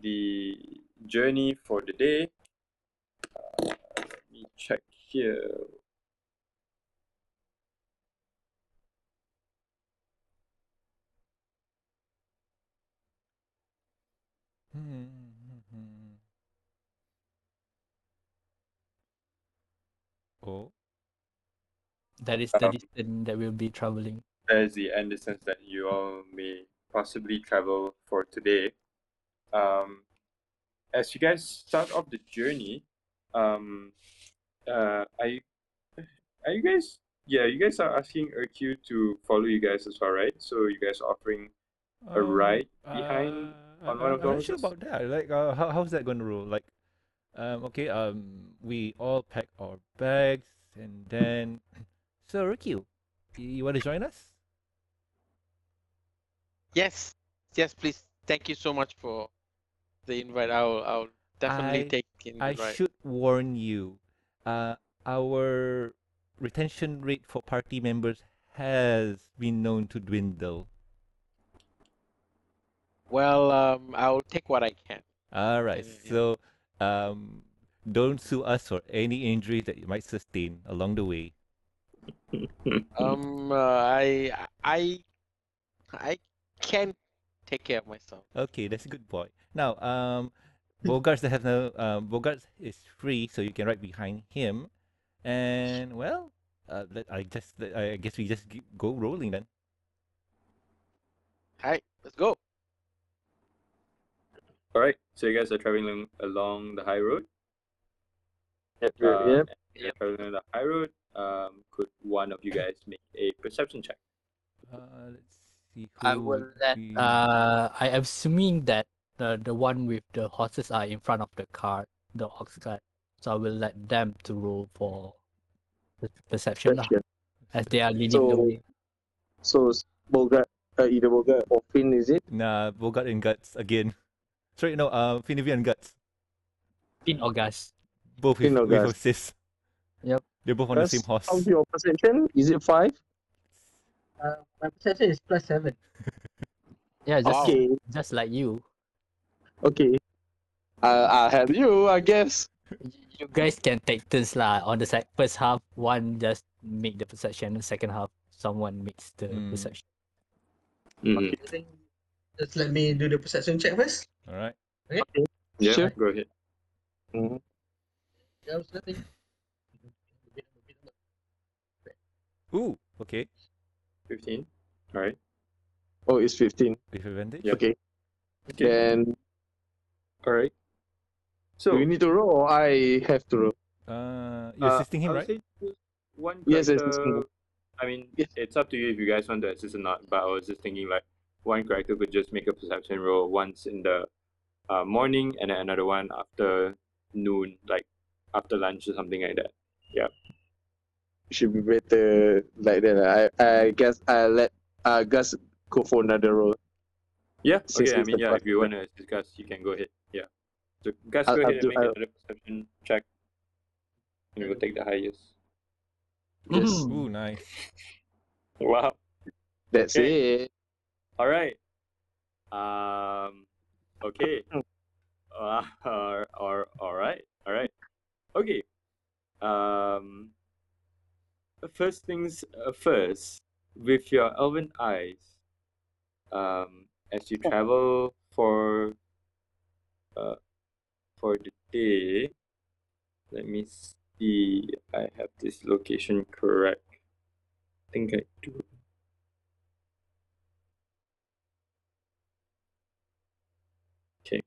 the journey for the day, let me check here. Oh, That is the distance that we'll be traveling. That is the end distance that you all may possibly travel for today. As you guys start off the journey, are you guys? Yeah, you guys are asking Urq to follow you guys as well, right? So you guys are offering a ride behind on one of the I'm not sure horses? about that. Like, how's that gonna roll? Like, okay, we all pack our bags and then. So, Ricky, you want to join us? Yes, yes, please. Thank you so much for the invite. I'll definitely take in the I ride. should warn you, our retention rate for party members has been known to dwindle. Well, I'll take what I can. All right, Yeah. so don't sue us for any injuries that you might sustain along the way. I can take care of myself. Okay, that's a good boy. Now, Bogarts that have no Bogarts is free, so you can ride behind him. And well, I guess we just go rolling then. Hi, let's go. All right. So you guys are traveling along the high road. Yep. You're traveling on the high road. Could one of you guys make a perception check? Let's see. I Who will would let be- I am assuming that the one with the horses are in front of the cart, the ox cart. So I will let them to roll for the perception lah, as they are leading the So- way. So Bogart, either Bogart or Finn, is it? Nah, Bogart and Guts again. Sorry, no, Finyver and Guts. In August. Both Finn or with Guts? assist. Yep. They're both on the same horse. How's your perception? Is it 5? My perception is +7. Yeah, just Okay. just like you. Okay. I'll help you, I guess. You guys can take turns lah. On the first half, one just make the perception. The second half, someone makes the perception. Mm-hmm. I think just let me do the perception check first. All right. Yeah, Sure. go ahead. I was nothing. Ooh, okay. 15. All right. Oh, it's 15. With advantage. Yep. Okay. Then All right. So do we need to roll or I have to roll? You're assisting him, I would right? say just one Yes, character. assisting. I mean, Yes. it's up to you if you guys want to assist or not. But I was just thinking like one character could just make a perception roll once in the morning, and then another one after noon, like after lunch or something like that. Yeah. should be better like that. I guess I let Gus go for another role. Yeah. Since Okay. I he's mean, the yeah. If you first want to discuss, you can go ahead. Yeah. So guys, I'll, go I'll ahead and do. make another perception check, and we'll take the highest. Yes, Ooh, nice. Wow. that's Okay. it. All right. Okay. All right. All right. Okay. Um. First things first. With your elven eyes, as you travel uh for the day, let me see. I have this location correct. I think I do. Okay.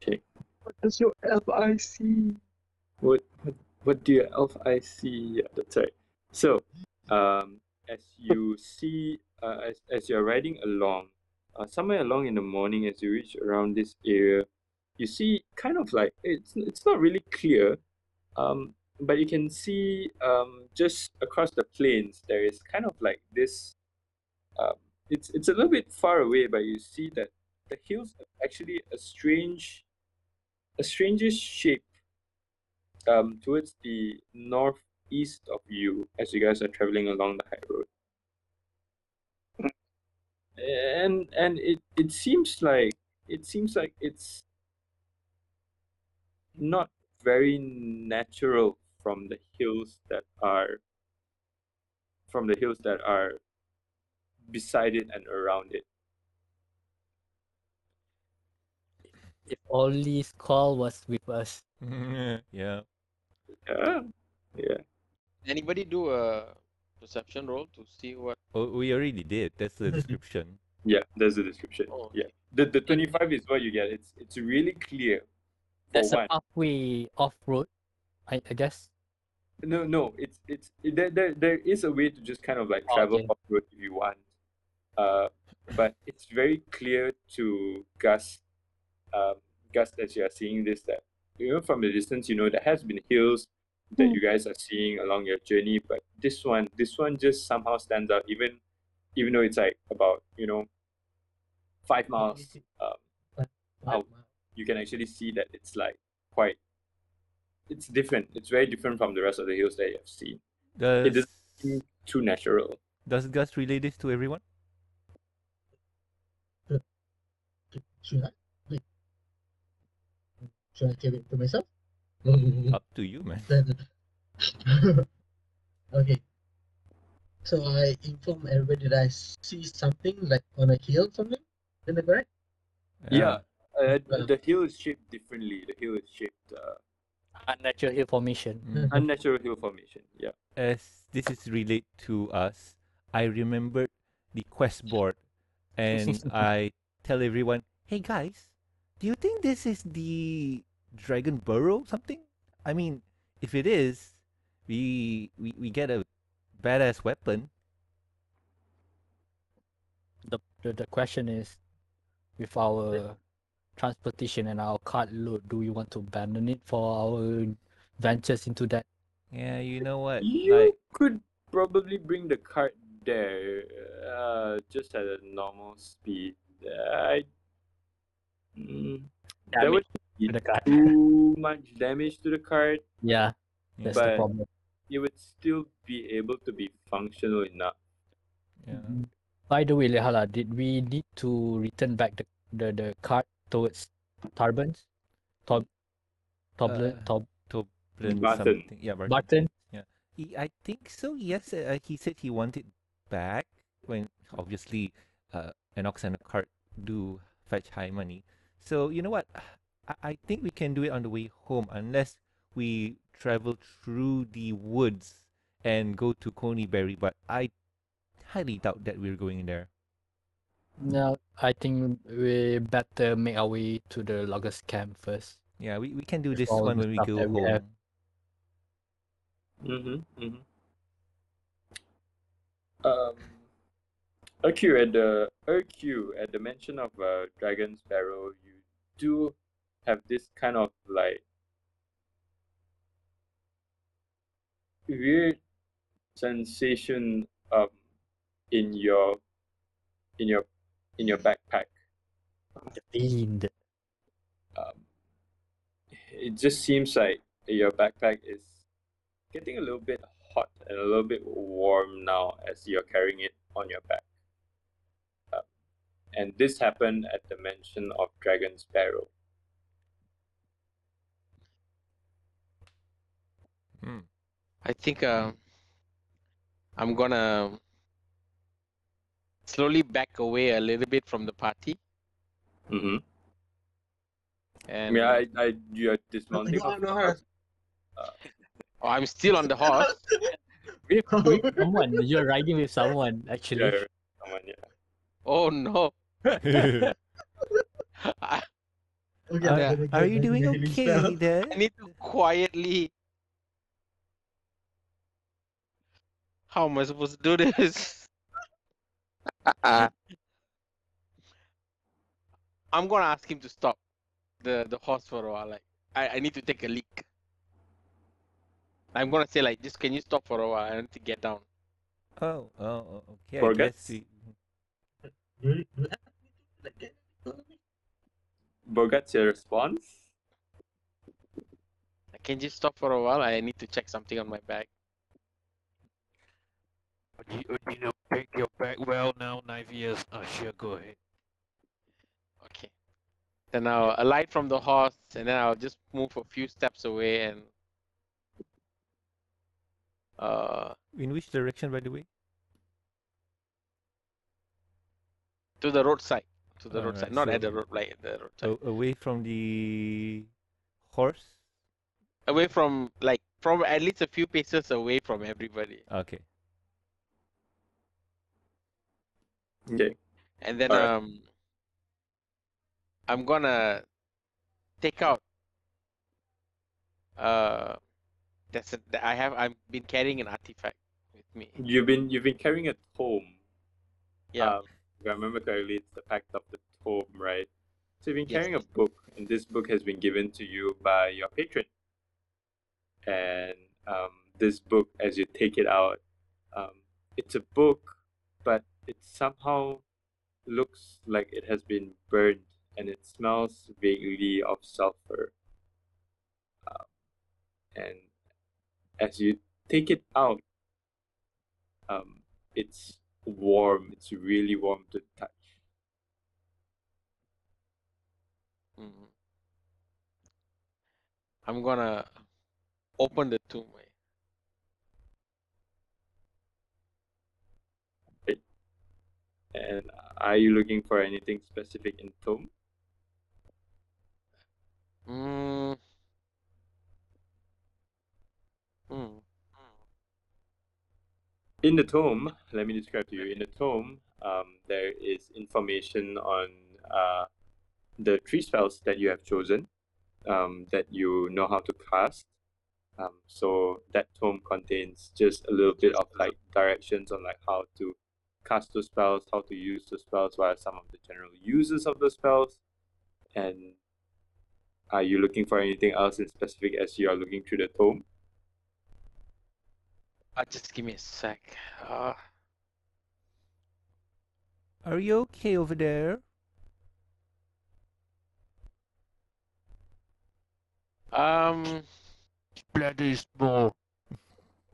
Okay. What does your elf eye see? What do your elf eyes see? Yeah, that's right. So, as you see, as you're riding along, somewhere along in the morning, as you reach around this area, you see kind of like it's not really clear, but you can see just across the plains there is kind of like this. Um, it's a little bit far away, but you see that the hills are actually a strangest shape towards the northeast of you as you guys are traveling along the high road. And it seems like it's not very natural from the hills that are beside it and around it. If only Skull was with us. yeah. Yeah. Yeah. Anybody do a perception roll to see what? Oh, we already did. That's the description. Yeah, there's the description. Oh, Yeah. okay. The 25 is what you get. It's really clear for That's one. a pathway off road, I guess. No, there is a way to just kind of like travel Okay. off road if you want. But it's very clear to Gus, as you are seeing this, that from the distance, there has been hills that you guys are seeing along your journey, but this one just somehow stands out, even though it's like about 5 miles out. You can actually see that it's like it's different. It's very different from the rest of the hills that you have seen. It Does doesn't seem too natural. does Gus relay this to everyone? Should I? Like, should I keep it to myself? Up to you, man. Okay. So I inform everybody that I see something like on a hill, something. Am I correct? Yeah, the hill is shaped differently. The hill is shaped Unnatural hill formation. unnatural hill formation. Yeah. As this is relayed to us, I remembered the quest board, and I tell everyone, "Hey guys, do you think this is the Dragon Burrow something? I mean, if it is, we get a badass weapon." The question is, with our transportation and our cart load, do we want to abandon it for our ventures into that? Yeah, you know what? You Like, could probably bring the cart there, just at a normal speed. There Damage would be to the cart. too much damage to the cart, Yeah, that's the but problem. it would still be able to be functional enough. yeah. By the way, Lehala, did we need to return back the cart towards Tarbans? Tob Toblen Tob Toblin Barton. something. Yeah, Barton. Barton? I think so. Yes, he said he wanted back when obviously an ox and a cart do fetch high money. So you know what? I think we can do it on the way home unless we travel through the woods and go to Coneyberry. But I highly doubt that we're going there. No, I think we better make our way to the loggers camp first. Yeah, we can do With this all one the when we stuff go that we have. home. Um, Urq, at the mention of Dragon Sparrow, do have this kind of like weird sensation in your in your in your backpack. Fiend. It just seems like your backpack is getting a little bit hot and a little bit warm now as you're carrying it on your back. And this happened at the mention of Dragon's Barrow. I think I'm gonna slowly back away a little bit from the party. Mm-hmm. And You're dismounting. You're on the horse. oh, I'm still on the horse. With someone. You're riding with someone, actually. Yeah, someone, yeah. Oh no. I Okay, I'm gonna Are get you my doing healing okay spell. there? need to quietly. How am I supposed to do this? I'm gonna ask him to stop the horse for a while. Like I need to take a leak. I'm gonna say like, just can you stop for a while? I need to get down. Oh, okay. I Borguts? guess we... Do I have to like get Borguts, your response? Can you stop for a while? I need to check something on my bag. You know, take your back well now, 9 years. Sure, go ahead. Okay. Then I'll alight from the horse, and then I'll just move a few steps away and In which direction, by the way? to the roadside. To the roadside, Alright, not at so- the road, like at the roadside. Away from the horse? Away from at least a few paces away from everybody. Okay. Okay. And then Alright. I'm gonna take out I've been carrying an artifact with me. You've been carrying a tome. Yeah. If I remember correctly, it's the Pact of the Tome, right? So you've been Yes. carrying a book, and this book has been given to you by your patron. And this book, as you take it out, it's a book, but it somehow looks like it has been burned, and it smells vaguely of sulfur. And as you take it out, it's warm. It's really warm to touch. Mhm. I'm gonna open the tomb. And are you looking for anything specific in tome? Mm. Mm. In the tome, let me describe to you. In the tome, there is information on the 3 spells that you have chosen, that you know how to cast. So that tome contains just a little bit of like directions on like how to cast those spells, how to use those spells, what are some of the general uses of those spells, and are you looking for anything else in specific as you are looking through the tome? Just give me a sec. Are you okay over there? Bladder is small.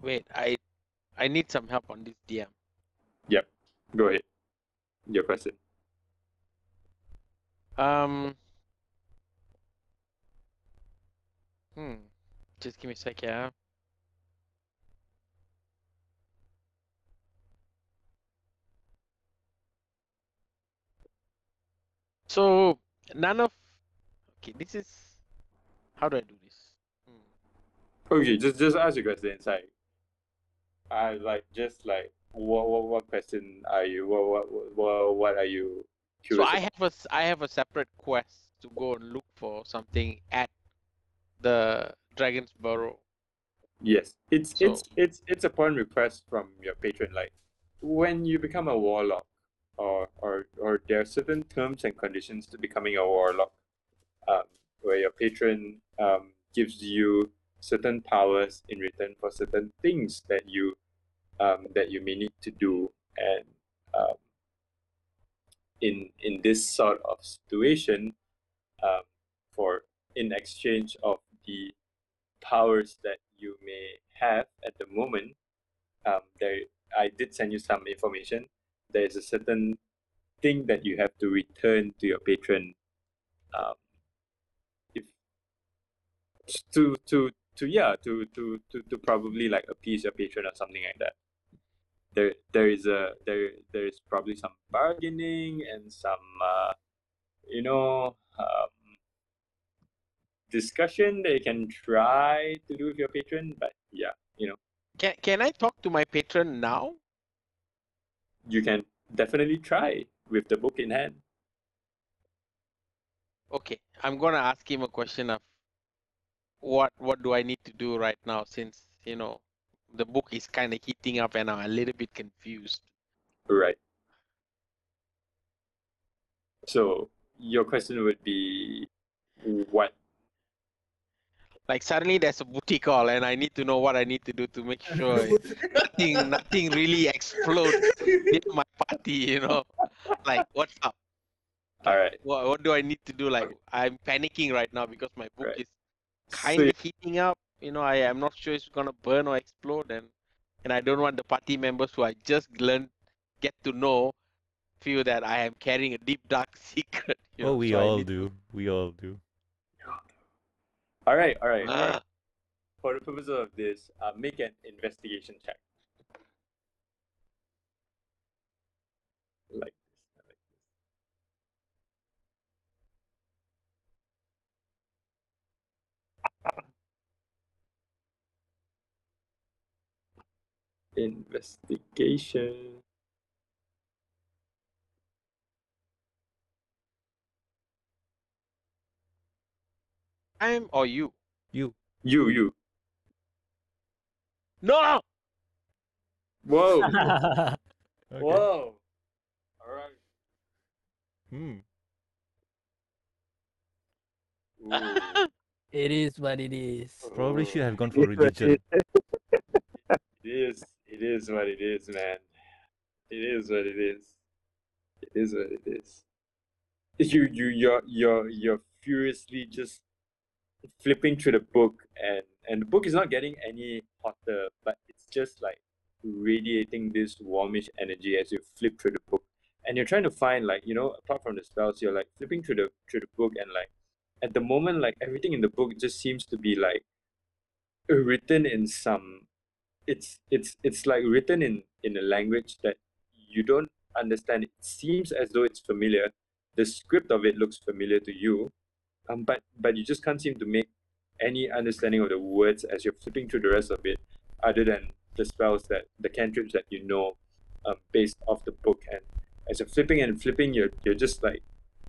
Wait, I need some help on this DM. Yep. Go ahead. Your question. Just give me a sec, yeah. So none of this is how do I do this? Okay, just ask your question inside. I what question are you? What are you So curious I have a separate quest to go and look for something at the Dragon's Burrow. Yes, it's So- it's upon request from your patron. Like when you become a warlock, or there are certain terms and conditions to becoming a warlock. where your patron gives you certain powers in return for certain things that you may need to do, and in this sort of situation, um, for in exchange of the powers that you may have at the moment, there I did send you some information. There is a certain thing that you have to return to your patron, if to probably like appease your patron or something like that. There is probably some bargaining and some discussion that you can try to do with your patron, but yeah, Can I talk to my patron now? you can definitely try with the book in hand. Okay, I'm gonna ask him a question of what do I need to do right now, since the book is kind of heating up and I'm a little bit confused. Right. So your question would be what? Like suddenly there's a booty call and I need to know what I need to do to make sure nothing really explodes in my party, Like, what's up? All right. What do I need to do? Like, I'm panicking right now because my book Right. is kind of heating up. I am not sure it's gonna burn or explode, and I don't want the party members who I just get to know feel that I am carrying a deep dark secret. Oh, we so I all need do. We all do. All right. to- For the purpose of this, make an investigation check. Like this. Investigation. I'm or you? You. You. No. Whoa. Okay. Whoa. All right. Hmm. Ooh. It is what it is. Probably should have gone for It's what religion. It is what it is, man. It is what it is. It is what it is. You're furiously just flipping through the book, and the book is not getting any hotter, but it's just like radiating this warmish energy as you flip through the book. And you're trying to find, like, apart from the spells, you're like flipping through the book, and like at the moment, like everything in the book just seems to be like written in some it's like written in a language that you don't understand. It seems as though it's familiar. The script of it looks familiar to you, but you just can't seem to make any understanding of the words as you're flipping through the rest of it, other than the spells, that the cantrips that based off the book. And as you're flipping and flipping, you're just like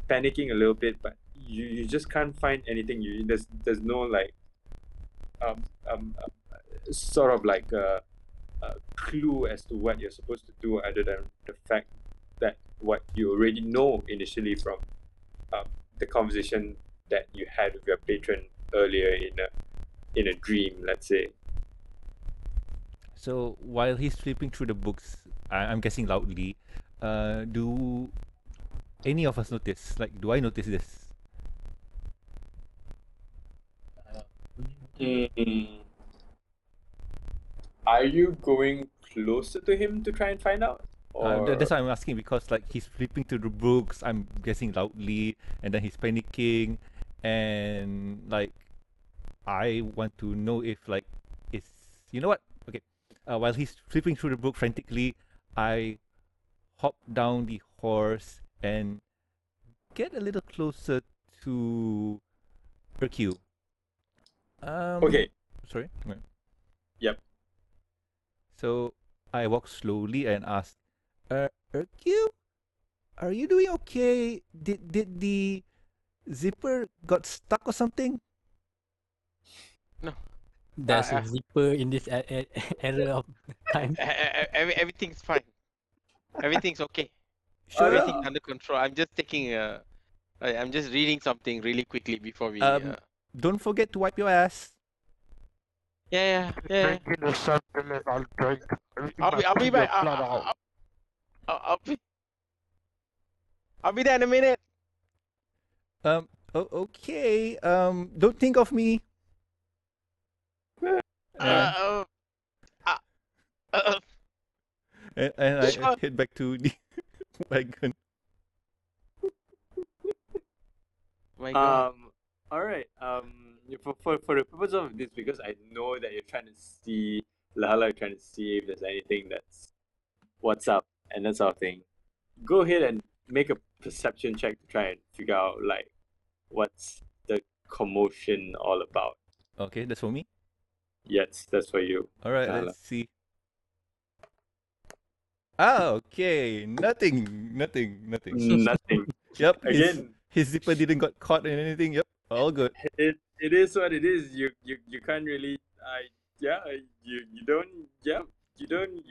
panicking a little bit, but you just can't find anything. There's no like sort of like a clue as to what you're supposed to do, other than the fact that what you already know initially from the conversation that you had with your patron earlier in a dream, let's say. So while he's flipping through the books, I'm guessing loudly, do any of us notice? Like, do I notice this? Are you going closer to him to try and find out? Or That's why I'm asking, because like he's flipping through the books, I'm guessing loudly, and then he's panicking, and like I want to know if like it's, you know what? Okay, while he's flipping through the book frantically, I hop down the horse and get a little closer to Hercule. okay. Sorry. Yep. So I walk slowly and ask, Hercule, are you doing okay? Did the zipper got stuck or something? No. There's a zipper in this era of time. Everything's fine. Everything's okay. Sure. Everything's under control. I'm just taking a I'm just reading something really quickly before we. Don't forget to wipe your ass. Yeah. Drinking the sunderland, I'll drink. I'll be back. I'll be there in a minute. Okay. Don't think of me. Uh, And I Sure. head back to the wagon. My God. All right. For the purpose of this, because I know that you're trying to see Lahala, trying to see if there's anything that's what's up and that sort of thing. Go ahead and make a perception check to try and figure out like what's the commotion all about. Okay, that's for me. Yes, that's for you. All right, Lahala. let's see. Okay, nothing. Nothing. Yep. Again, his zipper didn't got caught in anything. Yep, all good. it is what it is. You can't really you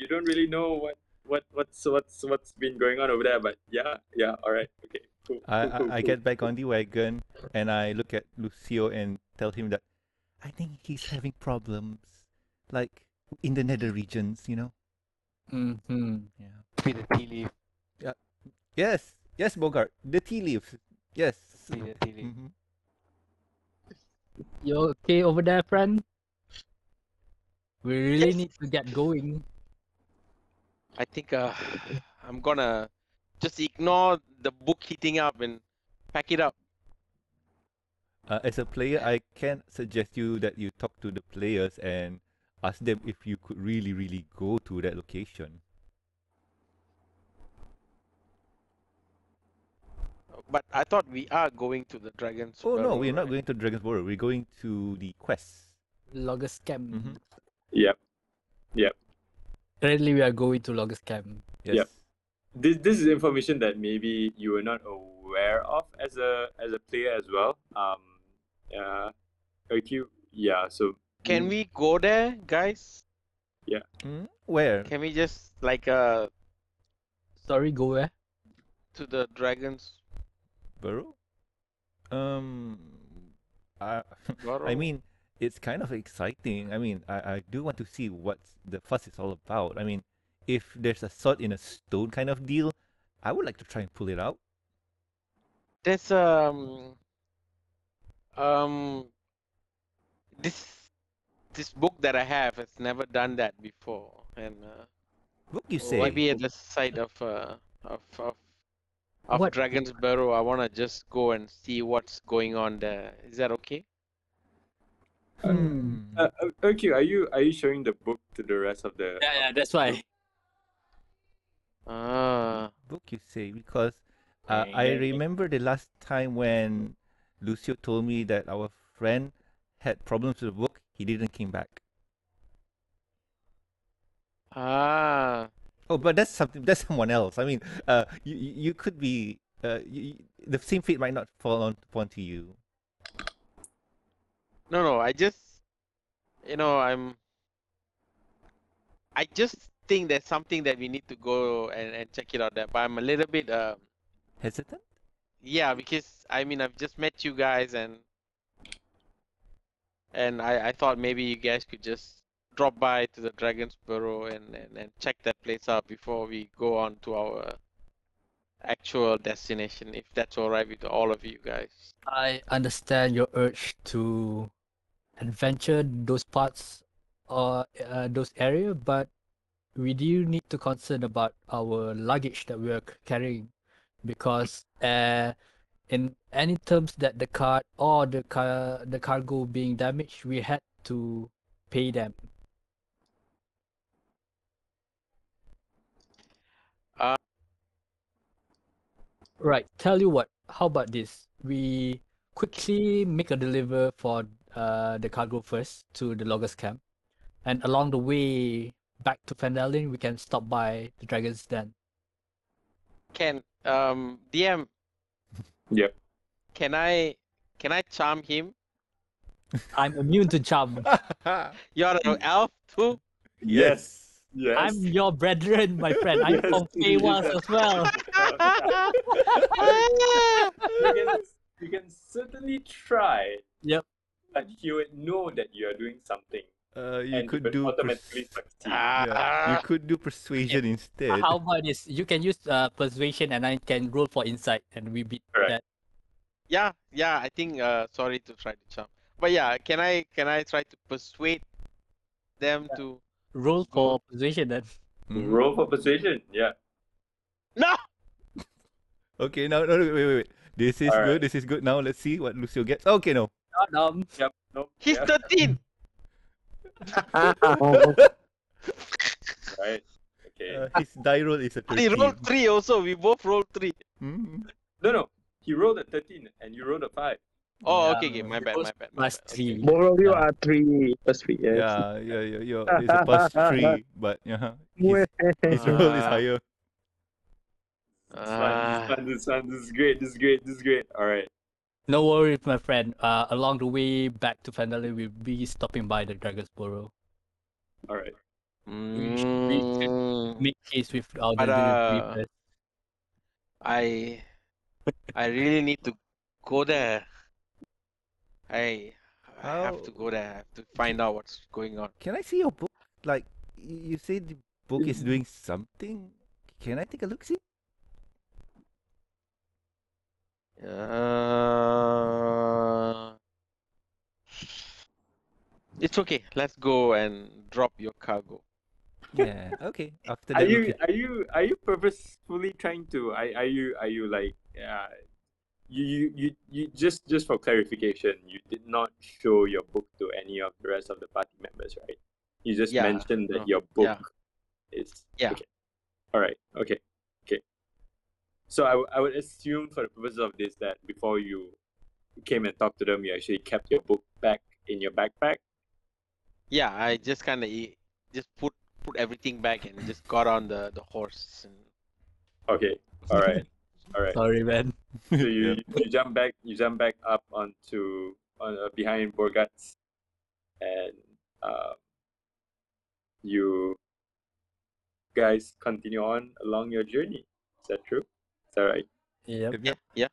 don't really know what's been going on over there, but yeah, all right, okay, cool. I get back on the wagon and I look at Lucio and tell him that I think he's having problems, like in the nether regions, you know. Mm-hmm. Yeah. Be the tea leaf. Yes, Bogart. The tea leaves. Yes. Be the tea leaf. Mhm. You okay over there, friend? We really Yes. need to get going. I think I'm gonna just ignore the book heating up and pack it up. As a player, I can suggest you that you talk to the players and ask them if you could really go to that location. But I thought we are going to the Dragon's Oh no, Burrow, we're not right? going to Dragon's Burrow. We're going to the quest. Logos Camp. Mhm. Yep. Currently, we are going to Logos Camp. Yes. Yep. This is information that maybe you were not aware of as a player as well. So Can we go there, guys? Where? Can we just like Sorry, go where? to the Dragon's Burrow? I Burrow? mean, it's kind of exciting. I mean, I do want to see what the fuss is all about. I mean, if there's a sword in a stone kind of deal, I would like to try and pull it out. There's this book that I have has never done that before, and Book you say? maybe at the site of What? Dragon's Burrow, I wanna just go and see what's going on there. Is that okay? Okay, are you showing the book to the rest of the? Yeah, that's why. Book you say? Because I remember the last time when Lucio told me that our friend had problems with the book, he didn't came back. Oh, but that's something. That's someone else. I mean, you could be. The same fate might not fall upon to you. No, I just, I just think there's something that we need to go and check it out there. But I'm a little bit, Hesitant? yeah, because I mean, I've just met you guys and I thought maybe you guys could just drop by to the Dragon's Burrow and check that place out before we go on to our actual destination, if that's all right with all of you guys. I understand your urge to adventure those parts or those area, but we do need to concern about our luggage that we are carrying, because in any terms that the cart or the cargo being damaged, we had to pay them. Right. Tell you what. How about this? We quickly make a deliver for the cargo first to the loggers camp, and along the way back to Fandalin, we can stop by the Dragon's Den. Can DM? Yep. Can I charm him? I'm immune to charm. You're an elf too. Yes. Yes. I'm your brethren, my friend. I'm Yes, from Feywas as well. You can certainly try, Yep. but he would know that you are doing something, You and he could would do automatically succeed. yeah. You could do persuasion instead. How about this? You can use persuasion, and I can roll for insight, and we beat Correct. that. Yeah, I think sorry to try to jump. But yeah, can I try to persuade them to Roll for persuasion then. Mhm. Roll for persuasion. Yeah. No! Okay, now no, wait. This is Alright. good. This is good. Now let's see what Lucio gets. Okay, no. Yep. Nope. He's yeah. 13! Right. Okay. His die roll is a He 13. rolled 3 also, we both rolled 3. Mhm. No. He rolled a 13 and you rolled a 5. Oh, Yeah, okay, my bad. Plus Okay. 3. Both of you Yeah. are 3 plus 3. Yes. Yeah. It's a plus 3, but his roll is higher. This fun. This is great. All right. No worries, my friend. Along the way back to Fandalin, we'll be stopping by the Dragon's Burrow. All right. Make case with our But, delivery first. I really need to go there. I have to How- go there. I have to find out what's going on. Can I see your book? Like, you say the book is doing something. Can I take a look? See? It's okay. Let's go and drop your cargo. Yeah. Okay. After Are that, you purposefully trying to? Are you like you just for clarification, you did not show your book to any of the rest of the party members, right? You just Yeah, mentioned that no, your book yeah. is Yeah. Okay. All right. Okay. So I would assume for the purpose of this that before you came and talked to them, you actually kept your book back in your backpack. Yeah, I just kind of just put everything back and just got on the horse. And... Okay. All right. Sorry, man. So you jump back up onto behind Borguts, and you guys continue on along your journey. Is that true? Is that right? Yep. Yeah.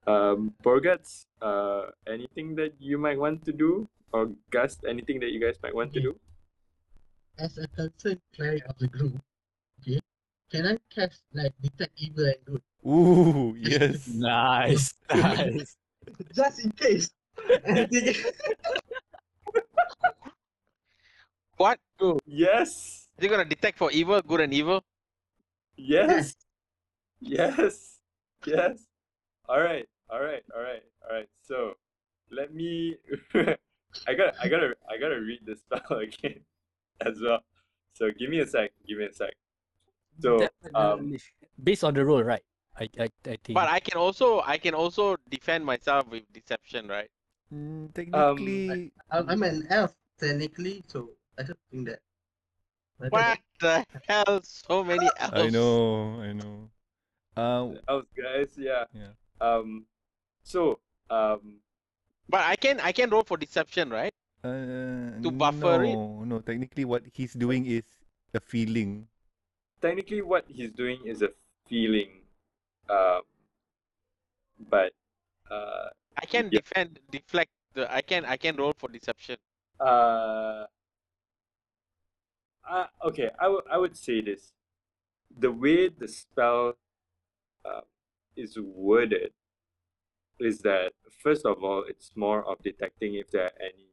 Borguts, anything that you might want to do, or Gus, anything that you guys might want to do? As a concerned cleric of the group, okay, can I cast like detect evil and good? Ooh, yes. Nice. Just in case. Anything. What? Yes. Is it gonna detect for evil, good and evil? Yes. Yes. All right. So let me. I gotta read the spell again as well. So give me a sec. So Definitely. Based on the rule, right? I think. But I can also defend myself with deception, right? Technically, I'm an elf technically, so I don't think that. What the hell? So many elves. I know. elves, guys, yeah. Yeah. So But I can roll for deception, right? To buffer it? No. Technically, what he's doing is a feeling. technically what he's doing is a feeling, but I can Yeah. deflect. I can roll for deception. okay, I would say this. The way the spell is worded is that, first of all, it's more of detecting if there are any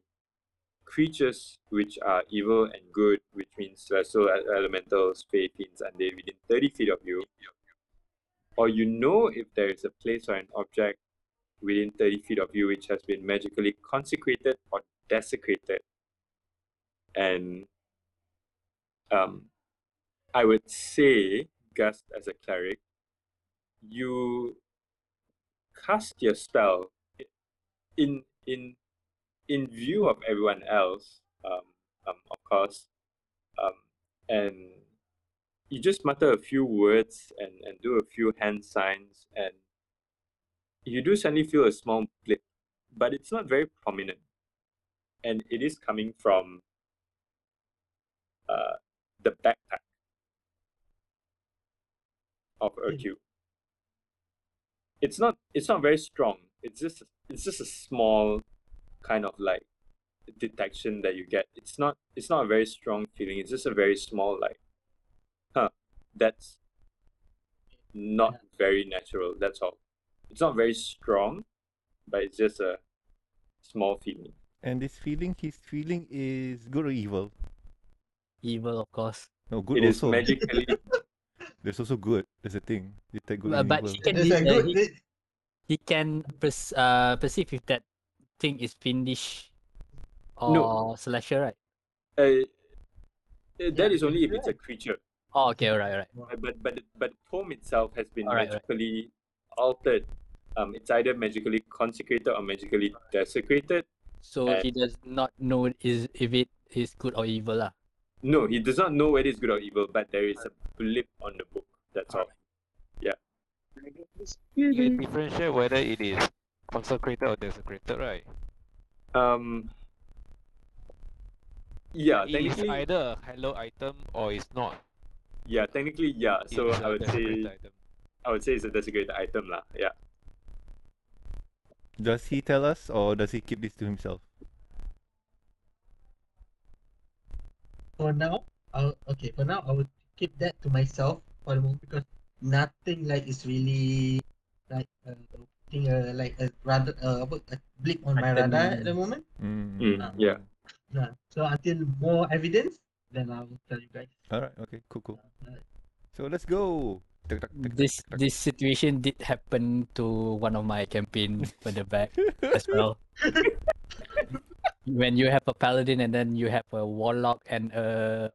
creatures which are evil and good, which means celestial elementals, fae, fiends, and they within 30 feet of you, or you know if there is a place or an object within 30 feet of you which has been magically consecrated or desecrated. And I would say, Gus, as a cleric, you cast your spell in view of everyone else, of course, and you just mutter a few words and do a few hand signs, and you do suddenly feel a small blip, but it's not very prominent, and it is coming from the backpack of Erquinal. It's not very strong. It's just a small kind of like detection that you get. It's not a very strong feeling. It's just a very small like, that's not very natural. That's all. It's not very strong, but it's just a small feeling. And this feeling, his feeling is good or evil? Evil, of course. No, good It is also. magically. There's also good. There's a thing. Detect good and But evil. he can There's a good. he can perceive if that thing is fiendish or No. slasher, right? That is only if it's a creature. Oh, okay, alright. But the tome itself has been Alright. magically altered. It's either magically consecrated or magically desecrated. So he does not know if it is good or evil, lah. No, he does not know whether it's good or evil, but there is a blip on the book. That's all. Yeah. You can differentiate whether it is consecrated or desecrated, right? Yeah, It's technically. either a hallowed item or it's not. Yeah, technically, yeah. So It's I a would desecrated say item. it's a desecrated item, lah. Yeah. Does he tell us or does he keep this to himself? For now, I would keep that to myself for the moment because nothing like is really like putting a rather a blip on my radar at the moment. Yeah. So until more evidence, then I will tell you guys. Alright, okay, cool. So let's go. This situation did happen to one of my campaign further back as well. When you have a paladin and then you have a warlock and a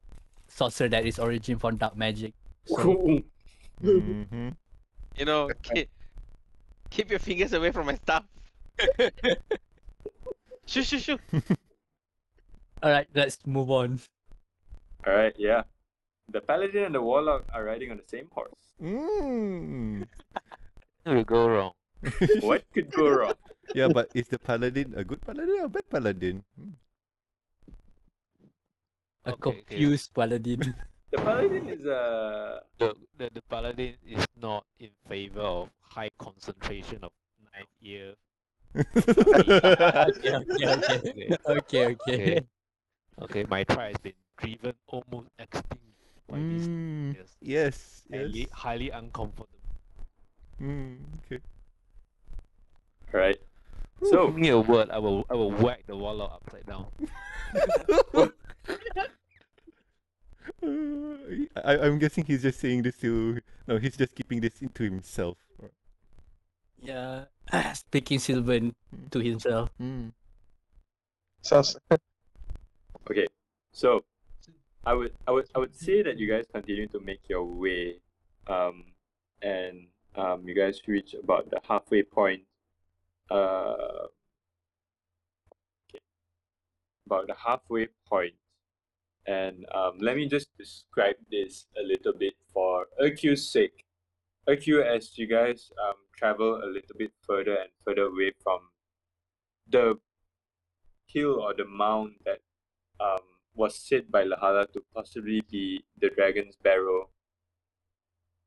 sorcerer that is origin from dark magic. So Mm-hmm. You know, keep your fingers away from my stuff. Shoo. alright, let's move on. All right. Yeah. The paladin and the warlock are riding on the same horse. It will go wrong. What could go wrong? Yeah, but is the paladin a good paladin or a bad paladin? A Okay. confused paladin. The paladin is a. The paladin is not in favor of high concentration of knife ear. Okay. Okay, my tribe has been driven almost extinct by these years. Yes. Highly uncomfortable. Okay. All right. So Give me a word, I will whack the warlock upside down. I'm guessing he's just saying this to. No, he's just keeping this into himself. Yeah. Speaking Sylvan to himself. Sounds. okay. So I would say that you guys continue to make your way, and you guys reach about the halfway point. Okay. About the halfway point, and let me just describe this a little bit for Erquinal's sake. Erquinal, as you guys travel a little bit further and further away from the hill or the mound that was said by Lahala to possibly be the dragon's barrow,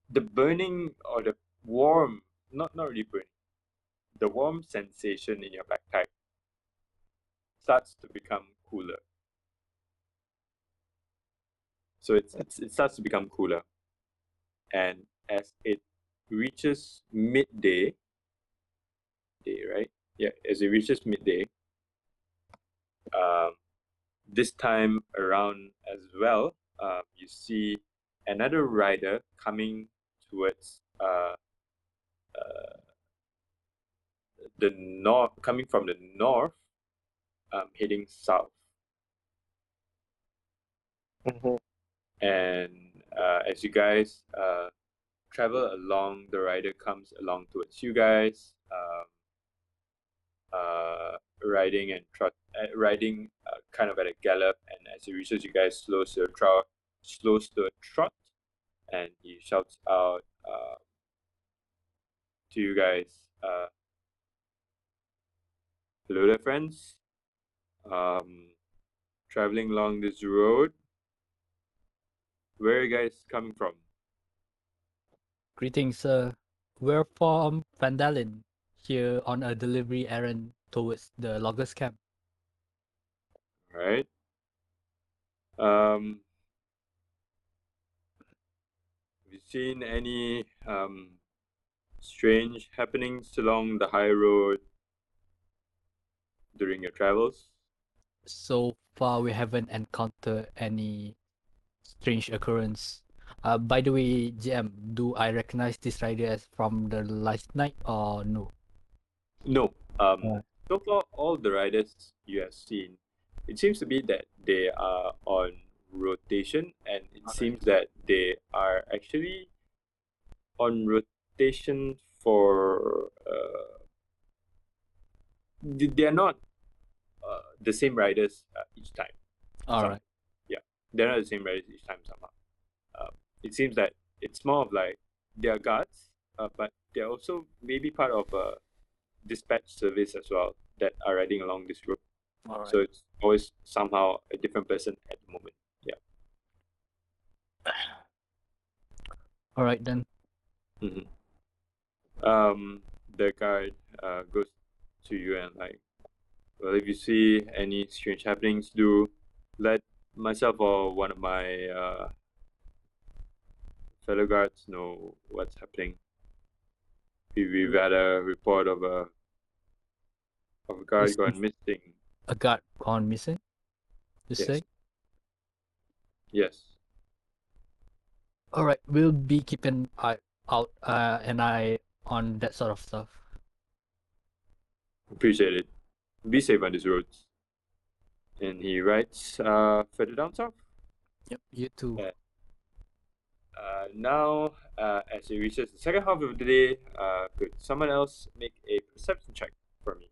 the burning or the warm, not really burning, the warm sensation in your backpack starts to become cooler. So it starts to become cooler. And as it reaches midday, right? Yeah, as it reaches midday, this time around as well, you see another rider coming towards the north, coming from the north, heading south. And as you guys travel along, the rider comes along towards you guys, riding kind of at a gallop, and as he reaches you guys, slows to a trot, and he shouts out to you guys, hello there, friends. Traveling along this road, Where are you guys coming from? Greetings, sir. We're from Vandalin, here on a delivery errand towards the loggers camp. All right. Have you seen any strange happenings along the high road during your travels? So far, we haven't encountered any strange occurrence. By the way, GM, do I recognize this rider as from the last night or no? No. Alright. So far, all the riders you have seen, it seems to be that they are on rotation, and it seems that they are actually on rotation for. They are not the same riders each time. All right. Yeah, they're not the same riders each time somehow. It seems that it's more of like they are guards, but they're also maybe part of a dispatch service as well that are riding along this road. All right. So it's always somehow a different person at the moment. Yeah. All right then. Mm-hmm. The guard goes to you and like, well, if you see any strange happenings, do let myself or one of my fellow guards know what's happening. We've had a report of a guard gone missing. A guard gone missing? You Yes. say? Yes. All right. We'll be keeping an eye on that sort of stuff. Appreciate it. Be safe on these roads. And he writes further down south. Yep. You too. Yeah. Now, as it reaches the second half of the day, could someone else make a perception check for me?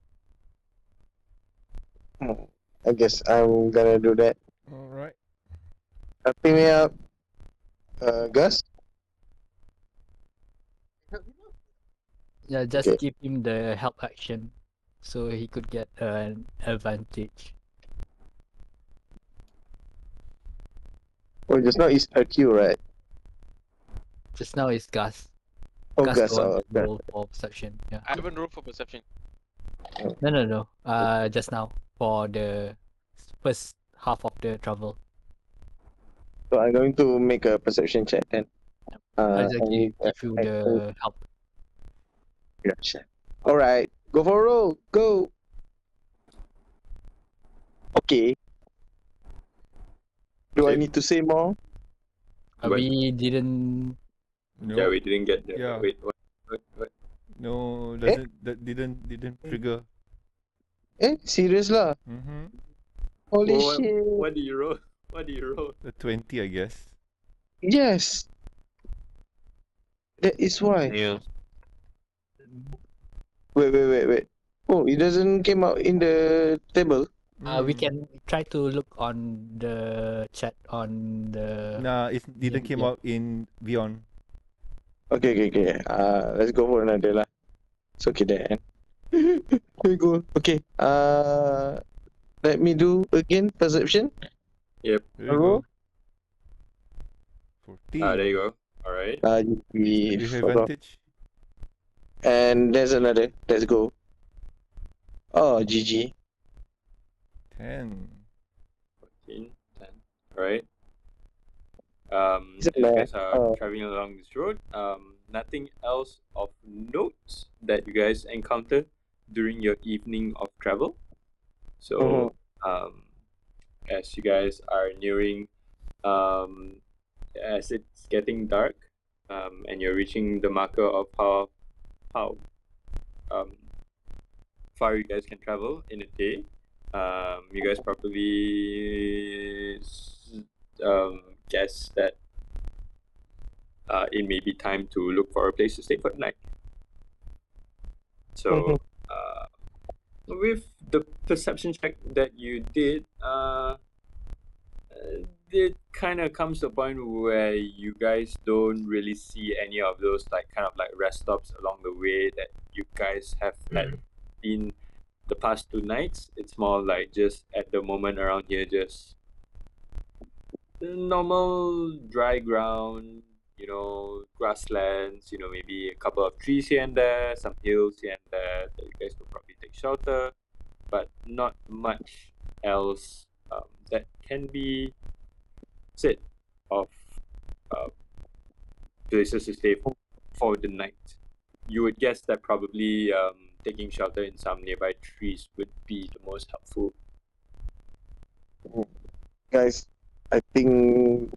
I guess I'm gonna do that. All right. Helping me out, Gus. Yeah, just Okay. give him the help action, so he could get an advantage. Oh, just now is Hercule, right? Just now is Gus. Oh, Gus Gus. got Oh, the okay. roll for perception. Yeah. I haven't rolled for perception. No. Just now for the first half of the travel. So I'm going to make a perception check then. I just give I you I- the help. Gotcha. All right, go for a roll. Go. Okay. Do I Save. need to say more? What? We didn't. No. Yeah, we didn't get there. Yeah. Wait, what? No, Eh? that didn't trigger. Serious lah. Mm-hmm. Holy What, shit. what do you roll? What do you roll? The 20, I guess. Yes. That is why. Neil. Wait. Oh, it doesn't came out in the table. We Mm. can try to look on the chat on the. Nah, it didn't came Yeah. out in Beyond. Okay. Let's go for another lah. It's okay then. Here we go. Okay. Let me do again perception. Yep. There you Roll. go. 14. There you go. All right. We With forgot. advantage. And there's another. Let's go. Oh, GG. 10. 14, 10. All right. Is As it you guys are oh. traveling along this road, nothing else of note that you guys encountered during your evening of travel. So, as you guys are nearing, as it's getting dark, and you're reaching the marker of how far you guys can travel in a day, you guys probably guess that it may be time to look for a place to stay for the night. So, with the perception check that you did, it kind of comes to a point where you guys don't really see any of those like kind of like rest stops along the way that you guys have had been the past 2 nights. It's more like just at the moment around here, just the normal dry ground, grasslands, maybe a couple of trees here and there, some hills here and there that you guys could probably take shelter, but not much else that can be said of uh, places to stay for the night. You would guess that probably taking shelter in some nearby trees would be the most helpful. Guys, I think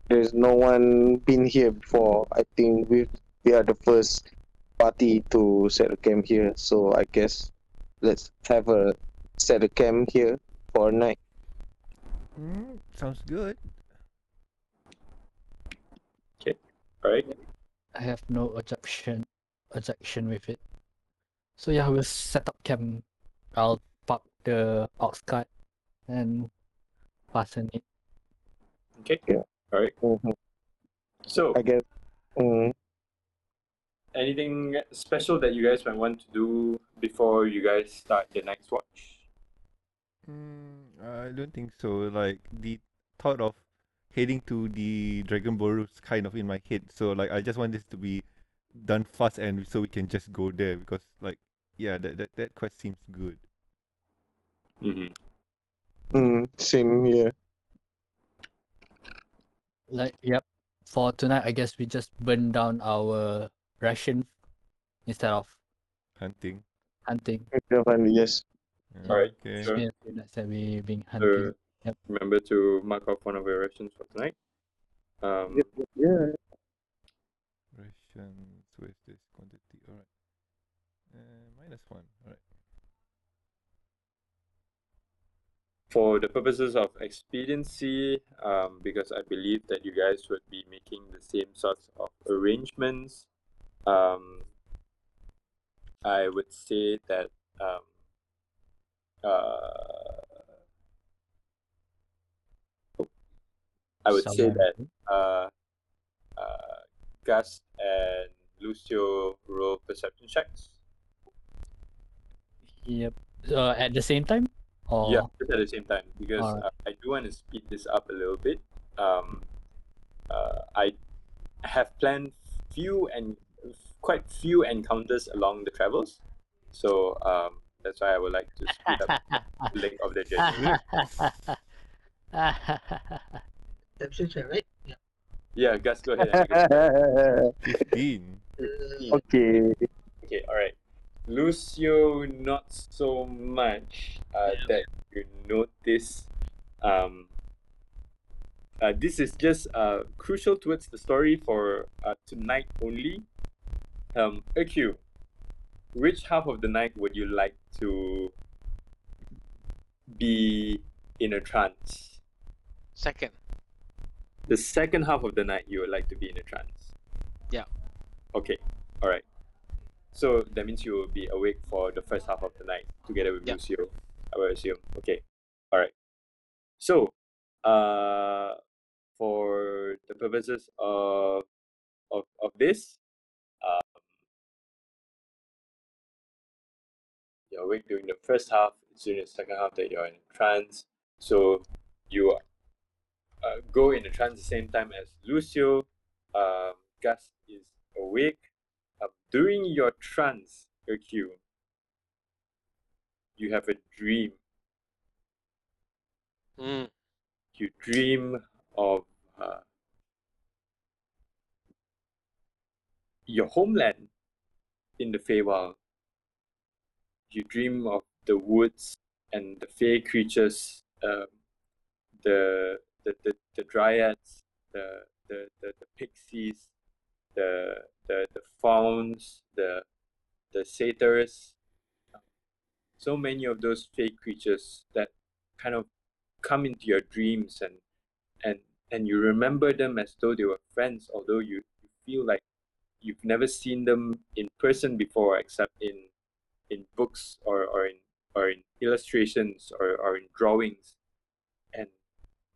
there's no one been here before. I think we are the first party to set a camp here. So I guess let's have a set a camp here for a night. Sounds good. Alright? I have no objection with it. So yeah, we'll set up camp. I'll park the ox cart and fasten it. Okay. Yeah. Alright. Mhm. So, I guess. anything special that you guys might want to do before you guys start the night's watch? I don't think so. Like the thought of heading to the Dragon Ball is kind of in my head. So like I just want this to be done fast and so we can just go there because like yeah, that quest seems good. Same here. Like, yep. For tonight, I guess we just burn down our ration instead of Hunting. hunting. Yes. Alright, Okay. It's sure. been a few nights that we been hunting. Yep. Remember to mark off one of your rations for tonight. Yeah. Rations. Where's this quantity? Alright. -1. Alright. For the purposes of expediency, because I believe that you guys would be making the same sorts of arrangements, I would say that Gus and Lucio roll perception checks. Yep. At the same time? Or Yeah, just at the same time, because Alright. I do want to speed this up a little bit. I have planned quite few encounters along the travels, so that's why I would like to speed up the length of the journey. Perception check, right? Yeah. Yeah, Gus, go ahead and make a 15. Okay. Okay, alright. Lucio, not so much that you notice. This is just crucial towards the story for tonight only. AQ, which half of the night would you like to be in a trance? Second. The second half of the night you would like to be in a trance? Yeah. Okay, alright. So that means you will be awake for the first half of the night together with Yeah. Lucio, I will assume. Okay, alright. So, for the purposes of this, you're awake during the first half, it's during the second half that you're in trance. So you go in the trance at the same time as Lucio. Gus is awake. During your trance, Hercule, you have a dream. You dream of your homeland in the Feywild. You dream of the woods and the fey creatures, the dryads, the pixies, the fauns, the satyrs. So many of those fey creatures that kind of come into your dreams and you remember them as though they were friends, although you feel like you've never seen them in person before except in books or in illustrations or in drawings,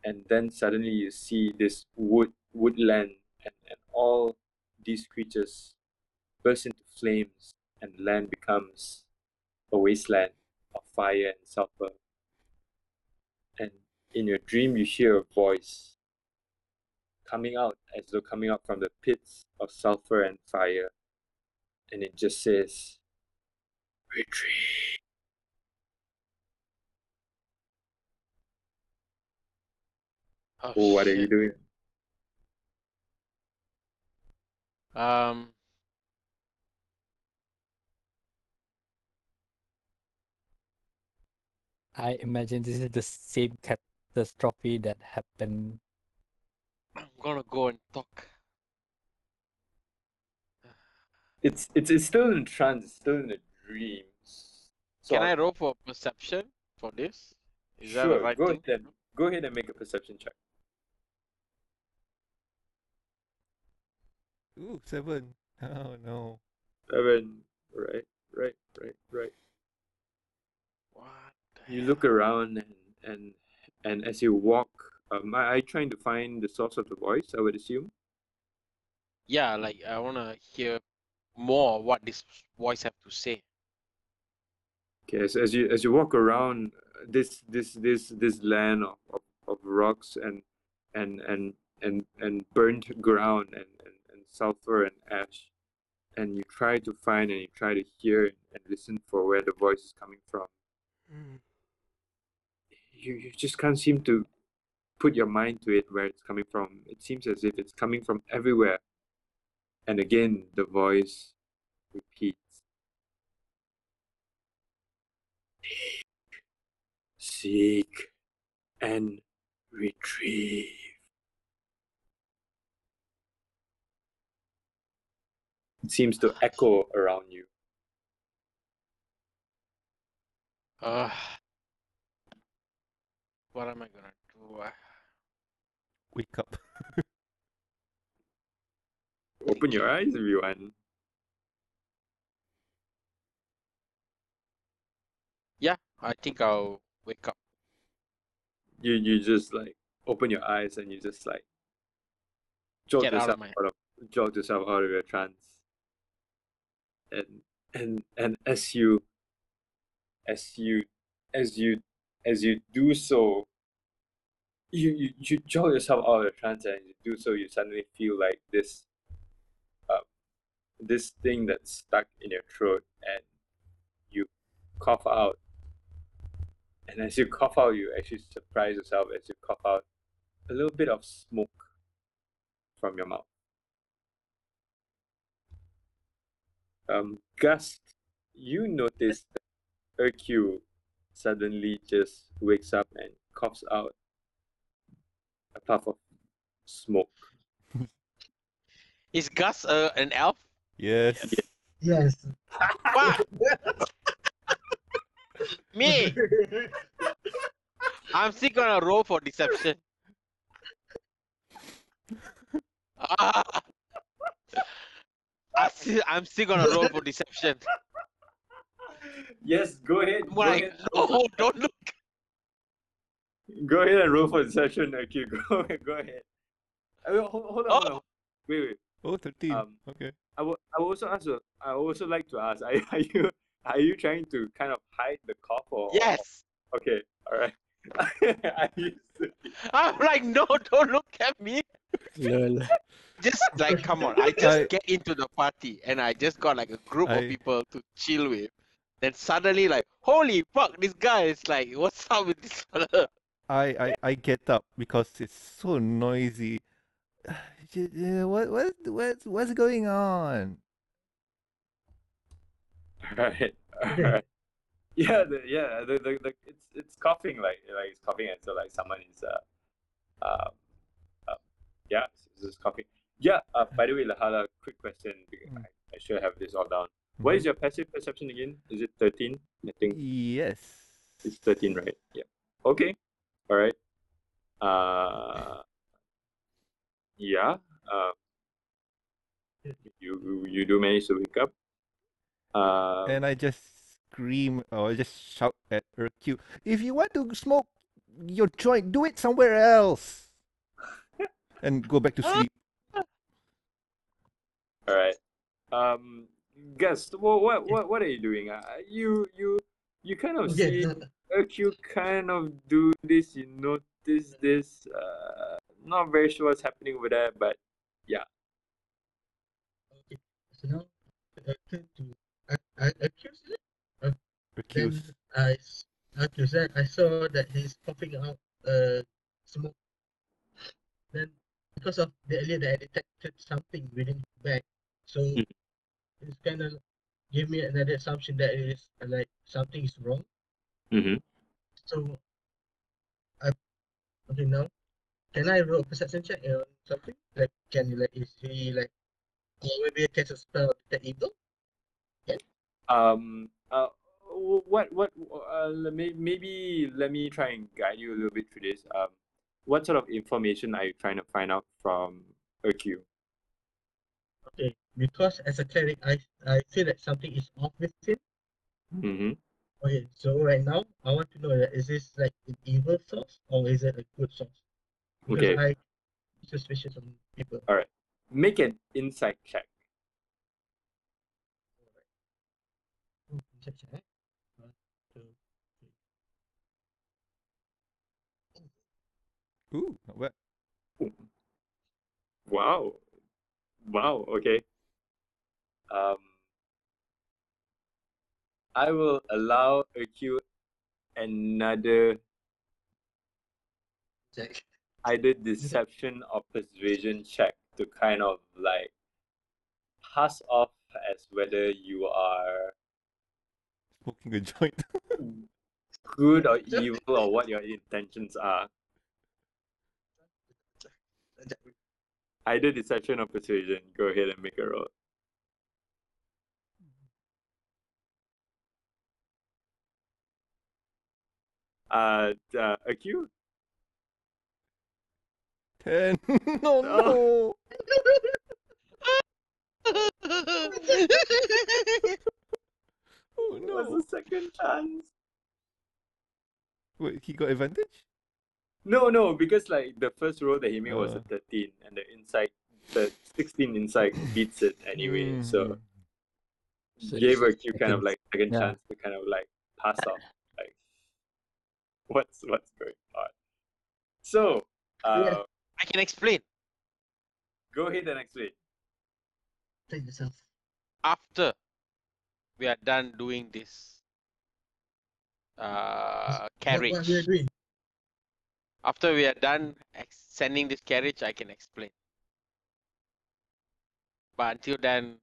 and then suddenly you see this woodland and all these creatures burst into flames and land becomes a wasteland of fire and sulfur. And in your dream you hear a voice coming out as though coming out from the pits of sulfur and fire. And it just says, retreat. Oh, What are you shit. doing? I imagine this is the same catastrophe that happened. I'm gonna go and talk. It's still in trance, it's still in a dream. So Can I roll for perception for this? Is that the sure, right go thing? ahead. Go ahead and make a perception check. Ooh, 7. Oh no. 7. Right. What the You hell? look around and as you walk, are you trying to find the source of the voice, I would assume? Yeah, like I wanna hear more of what this voice have to say. Okay, as you walk around this land of rocks and burnt ground and sulfur and ash, and you try to find and you try to hear and listen for where the voice is coming from. You just can't seem to put your mind to it where it's coming from. It seems as if it's coming from everywhere. And again, the voice repeats. Seek and retrieve. It seems to echo around you. What am I gonna do? Wake up. Open your eyes if you want. Yeah, I think I'll wake up. You just like open your eyes and you just like jolt Get out yourself of my out of your trance. And as you do so, you jolt yourself out of the trance, and as you do so, you suddenly feel like this thing that's stuck in your throat, and you cough out. And as you cough out, you actually surprise yourself as you cough out a little bit of smoke from your mouth. Gust, you notice that Erquinal suddenly just wakes up and coughs out a puff of smoke. Is Gus an elf? Yes. Yes. Fuck! Me! I'm still gonna roll for deception. Ah! I'm still gonna roll for deception. Yes, go ahead. I'm like, no, don't look. Go ahead and roll for deception, Erquinal. Go ahead. Hold on. Wait. Oh, 13. Okay. I would also like to ask, are you trying to kind of hide the cough or? Yes. Okay, all right. I'm like, no, don't look at me. Lol. Just like, come on. I just get into the party and I just got like a group of people to chill with. Then suddenly, like, holy fuck, this guy is like, what's up with this fella? I get up because it's so noisy. What's going on? Alright. Yeah, it's coughing like it's coughing until like someone is yeah, it's just coughing. Yeah, by the way, Lahala, quick question. I should have this all down. What is your passive perception again? Is it 13? I think Yes. it's 13, right? Yeah. Okay. All right. Yeah. You do manage to wake up. And I just scream or just shout at Erquinal, if you want to smoke your joint, do it somewhere else. And go back to sleep. All right. Gus, what are you doing? You kind of see Erquinal kind of do this. You notice this. not very sure what's happening over there, but Okay. So now I turn to I accuse it. Then Recuse. accuse that I saw that he's popping out smoke. Then because of the earlier that I detected something within his bag, so Mhm. it's kind of give me another assumption that it is like something is wrong. Mm-hmm. So I okay now. Can I roll a perception check on something? Like can you like is he like or maybe I cast a spell detect evil? Maybe let me try and guide you a little bit through this. What sort of information are you trying to find out from Erquinal? Okay, because as a cleric, I feel that something is off with him. Mm-hmm. Okay, so right now I want to know that is this like an evil source or is it a good source? Because Okay. I suspicious on people. All right. Make an insight check. Check, check. 1, 2, 3. Ooh, not bad. Wow. Wow. Okay. I will allow Erquinal another Check. either deception or persuasion check to kind of like pass off as whether you are Smoking a joint. good or evil or what your intentions are. Either deception or persuasion. Go ahead and make a roll. Erquinal? 10. No, Oh. no. Oh What's no. the second chance? Wait, he got advantage? No, because like the first roll that he made was a 13, and the 16 inside beats it anyway. So gave Erquinal kind of like second Yeah. chance to kind of like pass off like what's going on. So Yeah. I can explain. go ahead and explain. Take yourself. After we are done doing this What carriage, we are doing? after we are done sending this carriage, I can explain. But until then,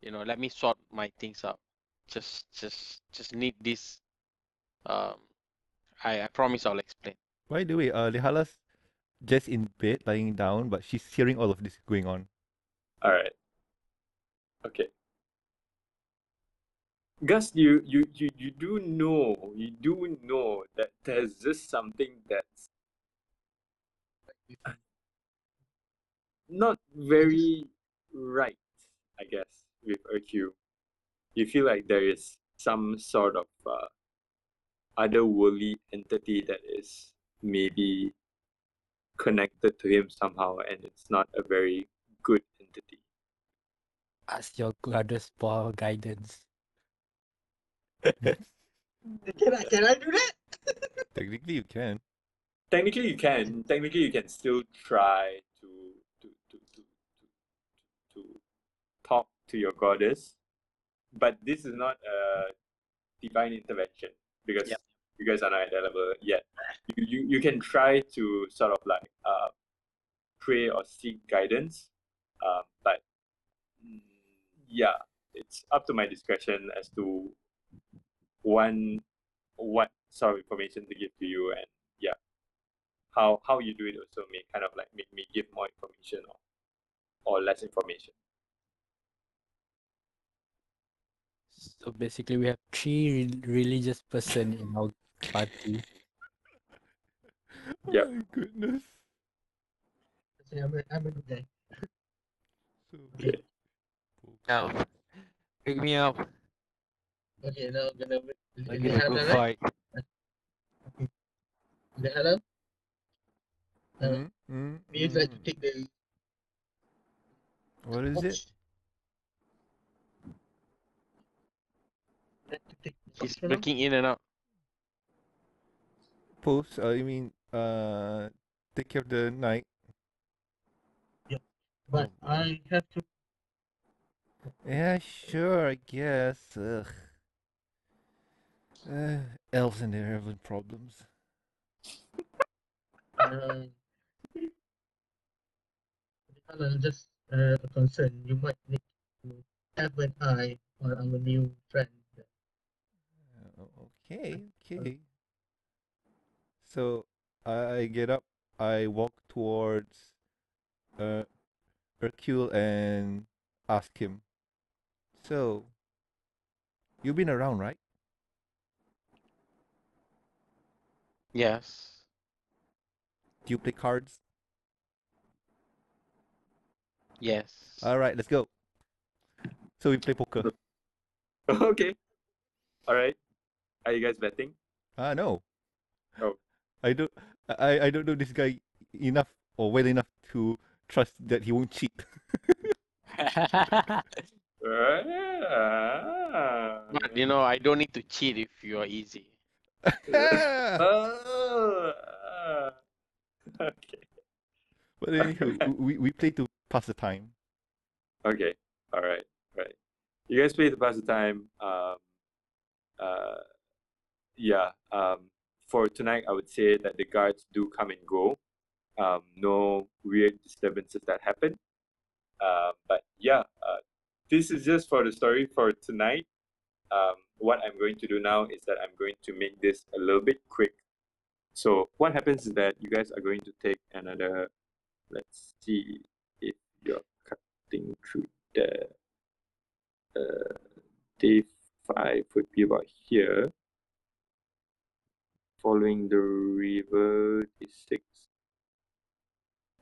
let me sort my things out. Just need this. I promise I'll explain. By the way, Lehala's just in bed, lying down, but she's hearing all of this going on. All right. Okay. Gus, you do know that there's just something that's not very right, I guess, with Erquinal. You feel like there is some sort of otherworldly entity that is maybe connected to him somehow, and it's not a very good entity. Ask your goddess for guidance. Can I do that? Technically, you can. Technically, you can. Technically, you can still try to talk to your goddess, but this is not a divine intervention because Yep. you guys are not at that level yet. You can try to sort of like pray or seek guidance, but yeah, it's up to my discretion as to what sort of information to give to you, and yeah, how you do it also may kind of like make me give more information or less information. So basically, we have three religious person in our party. Yep. Oh my goodness. Say I'm a good guy. So Okay. Now, pick me up. Okay, now I'm gonna I'm gonna go Lehala, right? fight. Lehala, Mm-hmm. you'd like to take the What is it? like to take the He's for now? breaking in and out. Post, take care of the night. but Oh, I have to. yeah, sure, I guess. Elves and their elven problems. Uh, just a concern. You might need to have an eye on our new friend. Okay, okay. So I get up, I walk towards uh Hercule and ask him. So you've been around, right? Yes. Do you play cards? Yes. All right, let's go. So we play poker. Okay. All right. Are you guys betting? No. Oh. I don't. I don't know this guy enough or well enough to trust that he won't cheat. But I don't need to cheat if you are easy. Oh, okay. But anywho, we play to pass the time. Okay. All right. Right. You guys play to pass the time. Yeah. For tonight, I would say that the guards do come and go. No weird disturbances that happen. But yeah, this is just for the story for tonight. What I'm going to do now is that I'm going to make this a little bit quick. So what happens is that you guys are going to take another, let's see if you're cutting through the day 5 would be about here. Following the river is 6.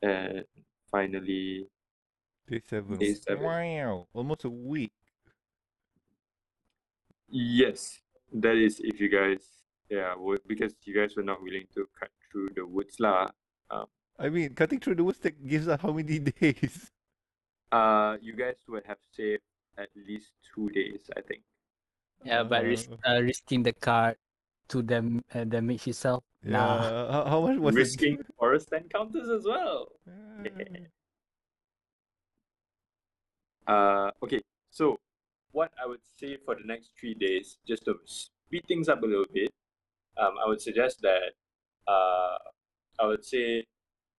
And finally Day 7. Day 7. Wow, almost a week. Yes, that is if you guys, because you guys were not willing to cut through the woods lah. I mean, cutting through the woods gives us how many days? You guys would have saved at least 2 days, I think. Yeah, but risking the card to damage yourself. Yeah. Nah. How much was Risking it? forest encounters as well. Okay, so what I would say for the next 3 days, just to speed things up a little bit, I would suggest that I would say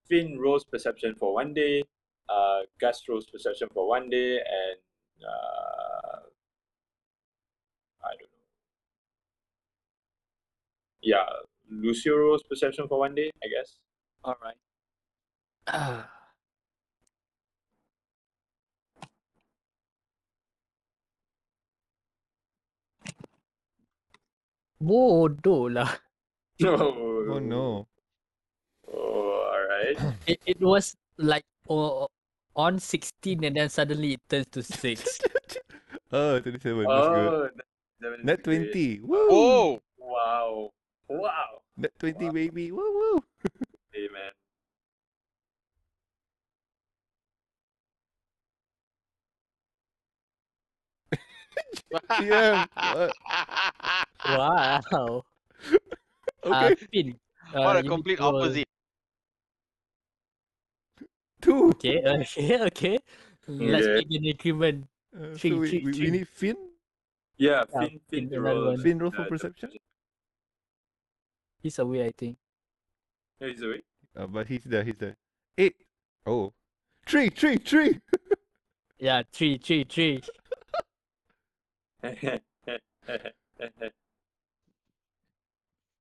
Finn rolls perception for 1 day, Gus rolls perception for 1 day, and I don't know. Yeah, Lucio rolls perception for 1 day, I guess. All right. Bodoh lah. Oh no. Oh, all right. It was like on 16 and then suddenly it turns to 6. 27. That's good. Oh, that is Net great. 20. Woo! Oh! Wow. Wow. Net 20, Wow. baby. Woo woo. Hey, man. Yeah. What? Wow. Okay. Finn. What a you need complete to roll. opposite. 2. Okay, okay. Let's Okay. make an agreement. So we Three. need Finn. Yeah, Yeah, Finn to another roll. one. Finn roll for perception. He's away, I think. Yeah, he's away. But he's there. 8. Oh. 3. Yeah, three.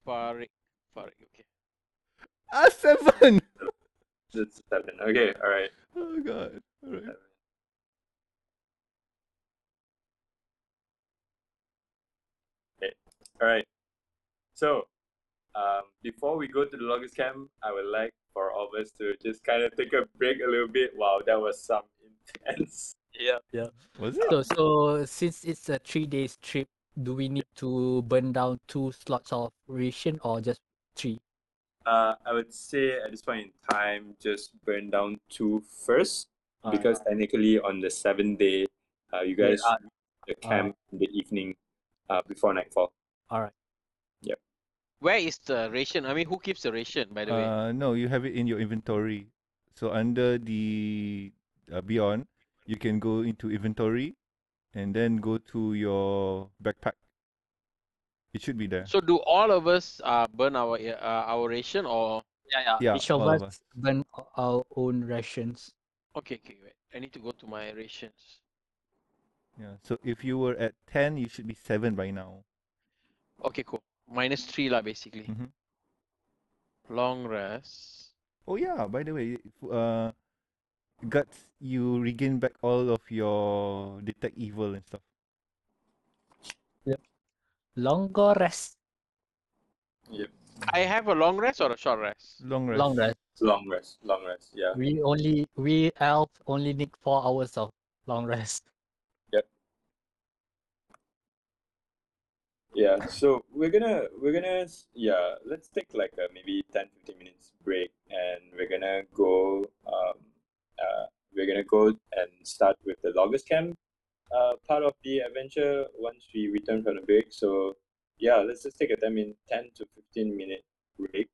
Fariq, okay. 7. That's 7. Okay, all right. Oh god. All right. Okay, all right. So, before we go to the longest camp, I would like for all of us to just kind of take a break a little bit. Wow, that was some intense. Yeah. Was it? So since it's a 3 days trip, do we need to burn down 2 slots of ration or just 3? I would say at this point in time, just burn down 2 first, because technically on the 7th day, you guys reach the camp in the evening, before nightfall. All right. Yep. Where is the ration? I mean, who keeps the ration, by the way? No, you have it in your inventory. So under the beyond, you can go into inventory, and then go to your backpack. It should be there. So do all of us burn our ration or? Yeah, Each of all of us burn our own rations. Okay, wait. I need to go to my rations. Yeah. So if you were at 10, you should be 7 by now. Okay, cool. -3 lah basically. Mhm. Long rest. Oh yeah, by the way, guts, you regain back all of your detect evil and stuff. Longer rest. Yep. I have a long rest or a short rest? Long rest. Long rest. Long rest. Yeah. We elf only need 4 hours of long rest. Yeah, so we're gonna let's take like a maybe 10-15 minutes break, and we're gonna go and start with the loggers camp part of the adventure once we return from the break. So yeah, let's just take a 10 to 15 minute break,